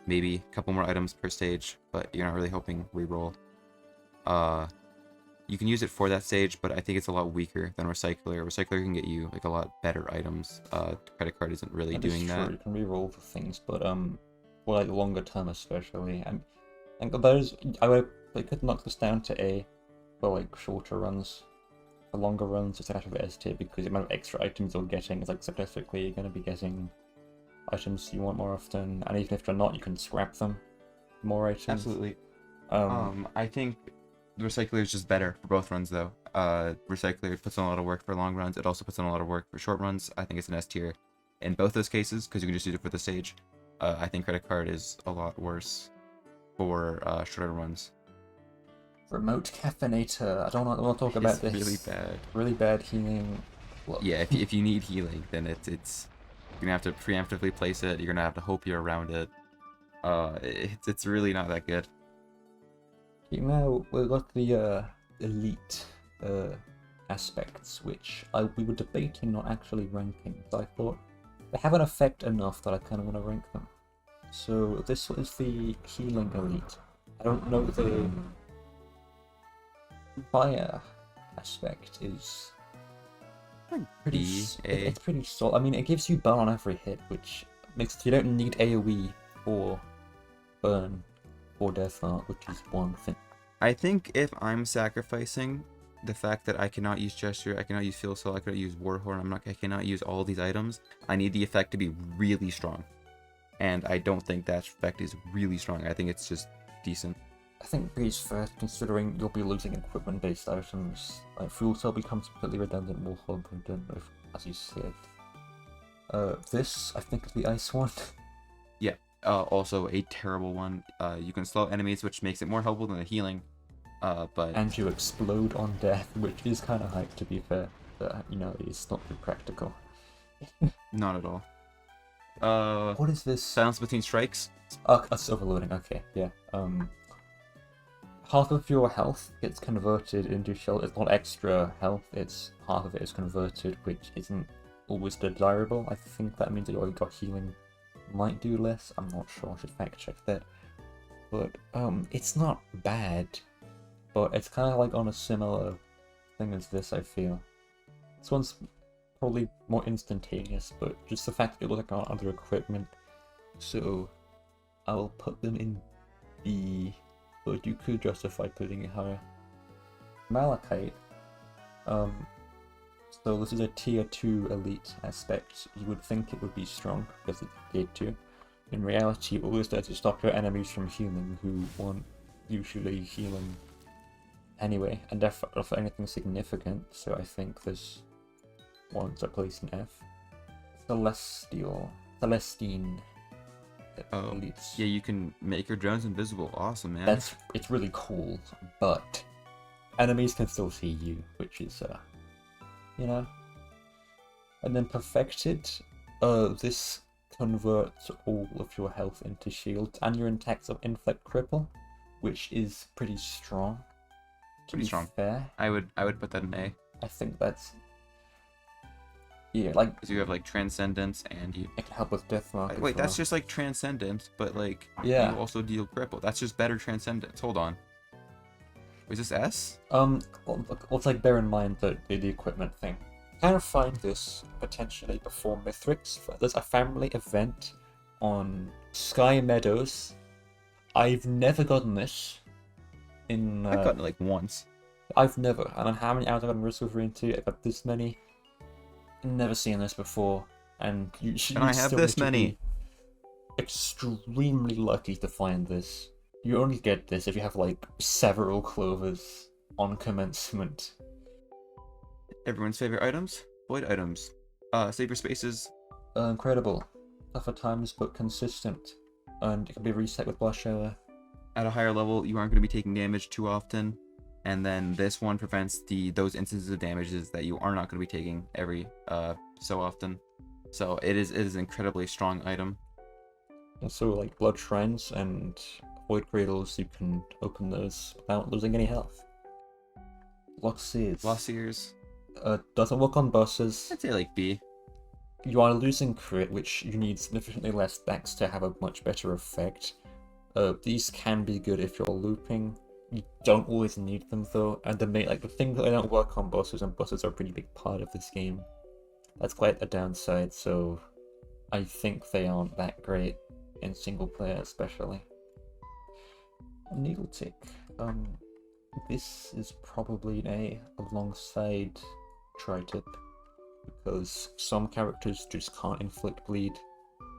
maybe a couple more items per stage, but you're not really hoping reroll. You can use it for that stage, but I think it's a lot weaker than Recycler. Recycler can get you like a lot better items. Credit card isn't really doing that. You can reroll for things, but for like longer term especially. And those I could knock this down to A for like shorter runs. For longer runs, it's actually S tier because the amount of extra items you're getting is like statistically you're going to be getting items you want more often, and even if you're not, you can scrap them. More items. Absolutely. I think the Recycler is just better for both runs though. Recycler puts in a lot of work for long runs. It also puts in a lot of work for short runs. I think it's an S tier in both those cases because you can just use it for the stage. I think Credit Card is a lot worse for shorter runs. Remote caffeinator. I don't want to talk about It's this. really bad. Really bad healing. Look. Yeah, if you need healing, then it's you're gonna have to preemptively place it. You're gonna have to hope you're around it. It's really not that good. Okay, now we've got the elite aspects, which we were debating not actually ranking. So I thought they have an effect enough that I kind of want to rank them. So this is the healing elite. I don't know the fire aspect is pretty. It's pretty solid. I mean, it gives you burn on every hit, which makes you don't need AOE or burn or death art, which is one thing. I think if I'm sacrificing the fact that I cannot use gesture, I cannot use field soul, I cannot use warhorn, I cannot use all these items, I need the effect to be really strong. And I don't think that effect is really strong. I think it's just decent. I think it's fair considering you'll be losing equipment-based items. Like fuel cell becomes completely redundant, warhorn redundant, as you said. This I think is the ice one. Yeah. Also a terrible one. You can slow enemies, which makes it more helpful than the healing. But And you explode on death, which is kind of hype to be fair. But you know, it's not very practical. not at all. What is this? Silence between strikes. Oh, that's overloading. Okay, yeah. Half of your health gets converted into shield. It's not extra health. It's half of it is converted, which isn't always desirable. I think that means that your healing might do less. I'm not sure. I should fact check that. But it's not bad. But it's kind of like on a similar thing as this. I feel this one's probably more instantaneous, but just the fact that you look like other equipment. So I will put them in B, but you could justify putting it higher. Malachite. So this is a tier 2 elite aspect. You would think it would be strong because it's tier 2. In reality, it always does to stop your enemies from healing who want usually healing anyway, and therefore for anything significant. So I think this warrants a place in F. Celestine. Oh, elites. yeah, you can make your drones invisible. Awesome, man. It's really cool, but enemies can still see you, which is you know. And then perfected, this converts all of your health into shields, and your attacks of inflict cripple, which is pretty strong. Pretty strong. Fair, I would put that in A. I think that's like Because you have like transcendence and you. it can help with death mark. as Wait, that's well. just like transcendence, but like Yeah. you also deal cripple. That's just better transcendence. Hold on. Was this S? Let's like bear in mind the equipment thing. Kind of find this potentially before Mithrix. There's a family event on Sky Meadows. I've never gotten this. I've gotten it like once. I've never. I don't know how many hours I've gotten Risk of Rain 2. I've got this many. Never seen this before, and you And I have still this need to many. be extremely lucky to find this. You only get this if you have like several clovers on commencement. Everyone's favorite items? Void items. Save your spaces. Incredible. Tougher times, but consistent. And it can be reset with Blast Shower. At a higher level, you aren't going to be taking damage too often. And then this one prevents those instances of damages that you are not going to be taking every so often. So it is an incredibly strong item. Also, like Blood Shrines and Void Cradles, you can open those without losing any health. Lost Sears. Lost Sears. Doesn't work on bosses. I'd say like B. You are losing crit, which you need significantly less dex to have a much better effect. These can be good if you're looping. You don't always need them though, and the thing that they don't work on bosses, and bosses are a pretty big part of this game. That's quite a downside, so I think they aren't that great in single player especially. Needle Tick. This is probably an A alongside Tri-Tip, because some characters just can't inflict bleed,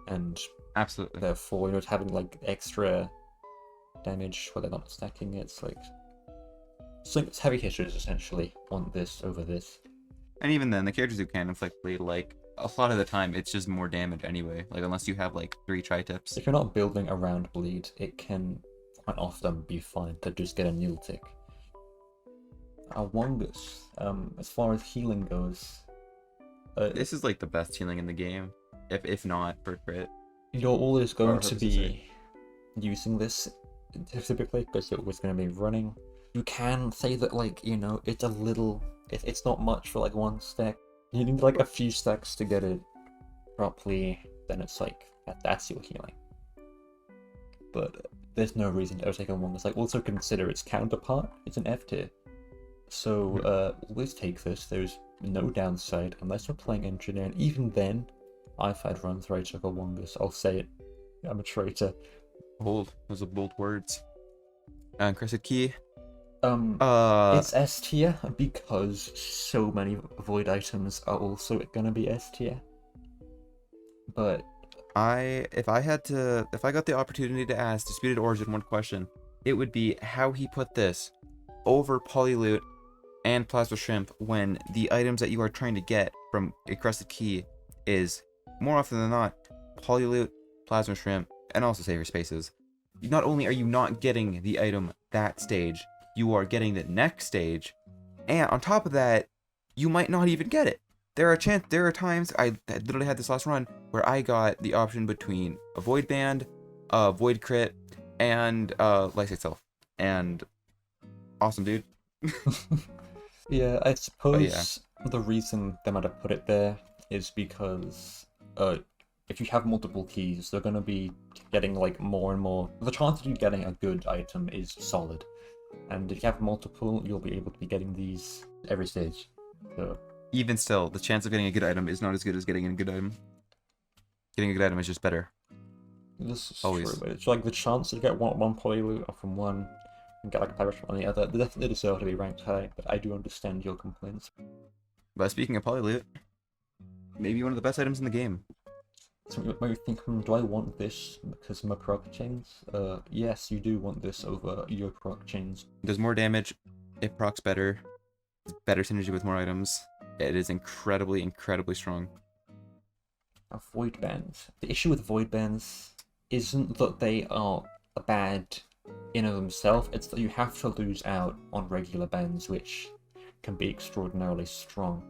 and Absolutely. therefore you're having like extra damage where they're not stacking it. It's like heavy hitters essentially want this over this. And even then, the characters who can inflict bleed, like, a lot of the time, it's just more damage anyway. Like, unless you have, like, 3 tri-tips. If you're not building around bleed, it can quite often be fine to just get a Needle Tick. Wongus, as far as healing goes, This is like the best healing in the game, if not for crit. you're always Or going to purposes, be using this typically because you're always going to be running. You can say that, like, you know, it's a little, it's not much for like one stack. You need like a few stacks to get it properly, then it's like, that's your healing. But there's no reason to ever take a Wongus. Like, also consider its counterpart, it's an F tier. So, always take this, there's no downside, unless we're playing Engineer, and even then, I've had runs where I took a Wongus, I'll say it. I'm a traitor. Bold. Those are bold words. Crescent Key. It's S tier because so many void items are also gonna be S tier. But if I got the opportunity to ask Disputed Origin one question, it would be how he put this over Polyloot and Plasma Shrimp when the items that you are trying to get from a Crescent Key is, more often than not, Polyloot, Plasma Shrimp, and also Savior Spaces. Not only are you not getting the item that stage, you are getting the next stage, and on top of that, you might not even get it. There are times, I literally had this last run, where I got the option between a Void Band, a Void Crit, and Lice itself. And awesome, dude. yeah, I suppose the reason they might have put it there is because if you have multiple keys, they're gonna be getting like more and more. The chance of you getting a good item is solid, and if you have multiple, you'll be able to be getting these every stage. So Even still, the chance of getting a good item is not as good as getting a good item. Getting a good item is just better. this is Always. true. But it's like the chance to get one polyloot from one and get like a pirate on the other. They definitely deserve to be ranked high, but I do understand your complaints. But speaking of Polyloot, maybe one of the best items in the game. So you might be thinking, do I want this because of my proc chains? Yes, you do want this over your proc chains. It does more damage, it procs better, it's better synergy with more items. It is incredibly, incredibly strong. Void bands. The issue with void bands isn't that they are bad in of themselves, it's that you have to lose out on regular bands, which can be extraordinarily strong.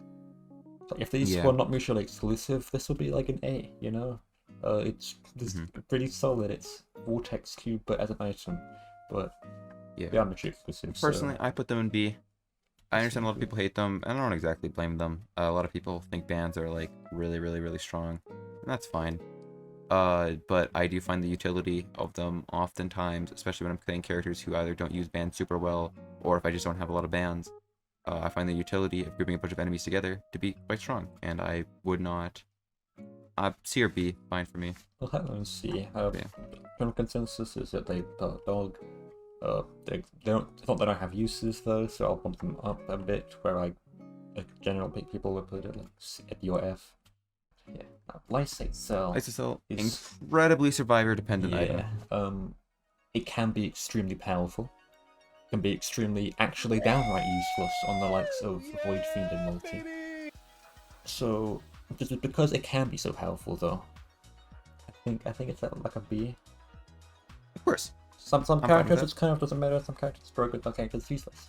So if these were not mutually exclusive, this would be like an A, you know? It's pretty solid. It's Vortex Cube, but as an item. But they are mutually exclusive. Personally, I put them in B. I understand a lot of people hate them, and I don't exactly blame them. A lot of people think bands are like really, really, really strong, and that's fine. But I do find the utility of them oftentimes, especially when I'm playing characters who either don't use bands super well, or if I just don't have a lot of bands. I find the utility of grouping a bunch of enemies together to be quite strong, and I would not. C or B, fine for me. We'll have to see. General consensus is that they dog. They don't have uses though, so I'll bump them up a bit. Where like general people would put it like at your F. Yeah, Lysate Cell. Lysate Cell, incredibly survivor dependent item. It can be extremely powerful. Can be extremely, actually downright useless on the likes of Void Fiend and Multi. So, just because it can be so powerful though, I think it's at like a B. Of course. Some characters it kind of doesn't matter, some characters it's broken, some characters it's useless.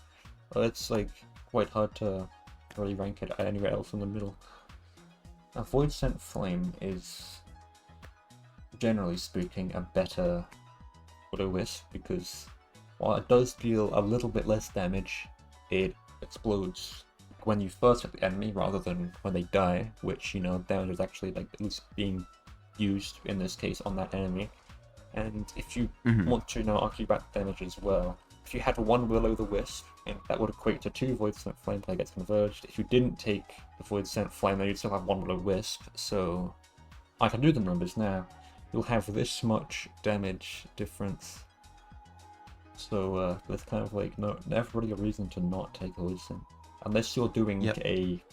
It's like quite hard to really rank it anywhere else in the middle. A Void Sent Flame is, generally speaking, a better Auto-Wisp because while it does deal a little bit less damage, it explodes when you first hit the enemy rather than when they die, which, you know, damage is actually like at least being used in this case on that enemy. And if you want to now argue about damage as well, if you had one Will-O-the-Wisp, that would equate to 2 Void Sent Flame that gets converged. If you didn't take the Void Sent Flame, then you'd still have 1 Will-O-Wisp, so I can do the numbers now. You'll have this much damage difference. So there's kind of like never really a reason to not take a Void Sent. Unless you're doing a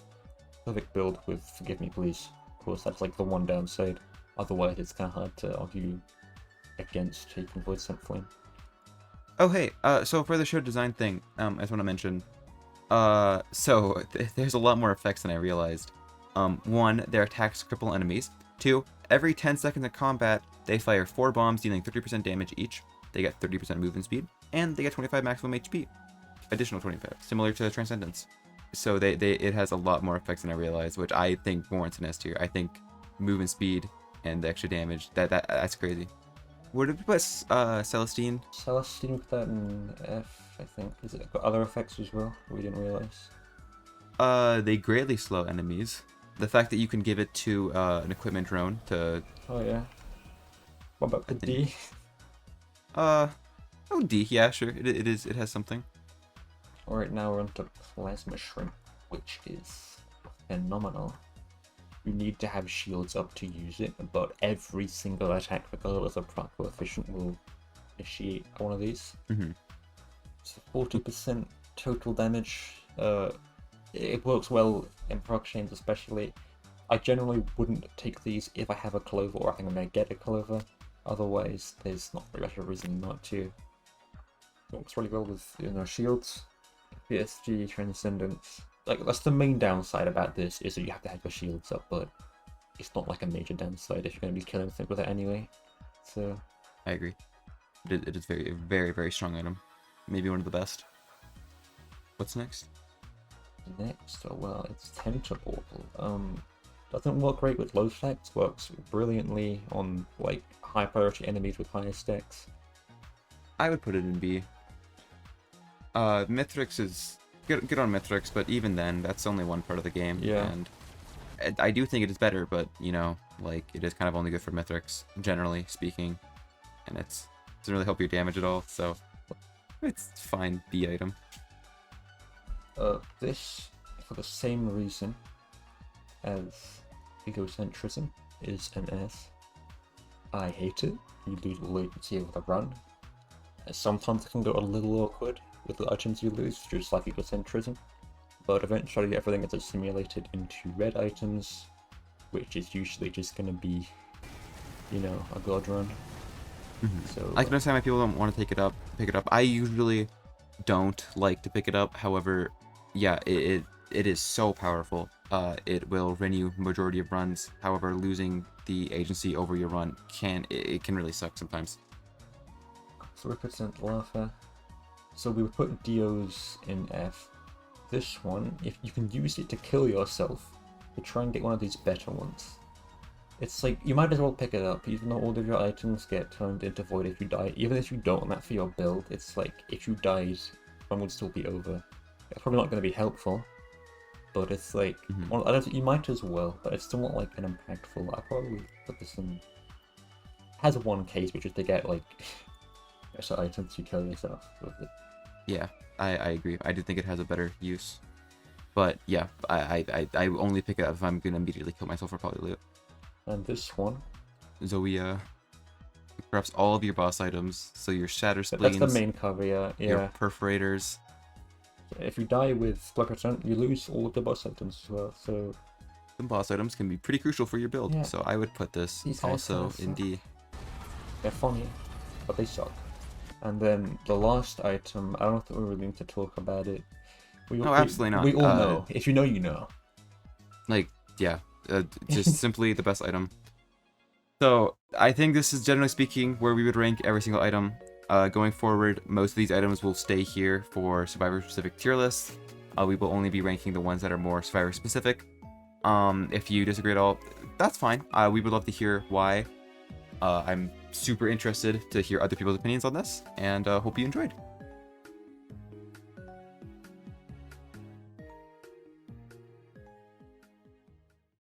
perfect build with Forgive Me Please. Of course, that's like the one downside. Otherwise, it's kind of hard to argue against taking Void Sent Flame. Oh hey, so for the show design thing, I just want to mention, so there's a lot more effects than I realized. 1, their attacks cripple enemies. 2, every 10 seconds of combat, they fire 4 bombs dealing 30% damage each. They get 30% movement speed, and they get 25 maximum HP. additional 25, similar to Transcendence. So it has a lot more effects than I realized, which I think warrants an S tier. I think movement speed and the extra damage, that's crazy. Where did we put Celestine? Celestine put that in F, I think. Is it got other effects as well? We didn't realize. They greatly slow enemies. The fact that you can give it to an equipment drone to... Oh yeah. What about the D? Oh, D, yeah, sure. It has something. Alright, now we're on to Plasma Shrimp, which is phenomenal. You need to have shields up to use it, but every single attack, regardless of proc coefficient, will initiate one of these. Mm-hmm. So 40% total damage. It works well in proc chains especially. I generally wouldn't take these if I have a clover or I think I'm going to get a clover. Otherwise, there's not very much of a reason not to. It works really well with, you know, shields, PSG, Transcendence. Like, that's the main downside about this, is that you have to have your shields up, but it's not like a major downside if you're going to be killing things with it anyway. So I agree. It is very, very, very strong item. Maybe one of the best. What's next? next, oh well, it's Tentacle. Doesn't work great with low stacks, works brilliantly on like high priority enemies with higher stacks. I would put it in B. Mithrix is good on Mithrix, but even then, that's only one part of the game. Yeah. And I do think it is better, but you know, like it is kind of only good for Mithrix, generally speaking, and it doesn't really help your damage at all. So it's fine B item. This, for the same reason as egocentrism, is an S. I hate it. You lose latency of the run. Sometimes it can go a little awkward with the items you lose, just like egocentrism. But eventually everything is assimilated into red items, which is usually just going to be, you know, a god run. Mm-hmm. So I can understand why people don't want to pick it up. I usually don't like to pick it up. However, yeah, it is so powerful. It will renew majority of runs. However, losing the agency over your run can really suck sometimes. So represent Lava. So we would put Dios in F. This one, if you can use it to kill yourself, to try and get one of these better ones. It's like, you might as well pick it up, even though all of your items get turned into void if you die. Even if you don't want that for your build, it's like, if you died, one would still be over. It's probably not going to be helpful, but it's like, well, I don't think you might as well, but it's still not like an impactful. I probably put this in. Has one case, which is to get like better items to kill yourself with it. Yeah, I agree. I do think it has a better use, but yeah, I only pick it up if I'm gonna immediately kill myself for polyloot. And this one, Zoe corrupts all of your boss items, so your shatter spleens, that's the main cover, yeah. your perforators. If you die with Blood Return, you lose all of the boss items as well, so The boss items can be pretty crucial for your build, yeah. so I would put this These guys also suck. in D. They're funny, but they suck. And then the last item, I don't think we really need to talk about it. No, absolutely not. We all know. If you know, you know. Like, yeah, just simply the best item. So I think this is, generally speaking, where we would rank every single item. Going forward, most of these items will stay here for Survivor-specific tier lists. We will only be ranking the ones that are more Survivor-specific. If you disagree at all, that's fine. We would love to hear why. I'm super interested to hear other people's opinions on this, and hope you enjoyed.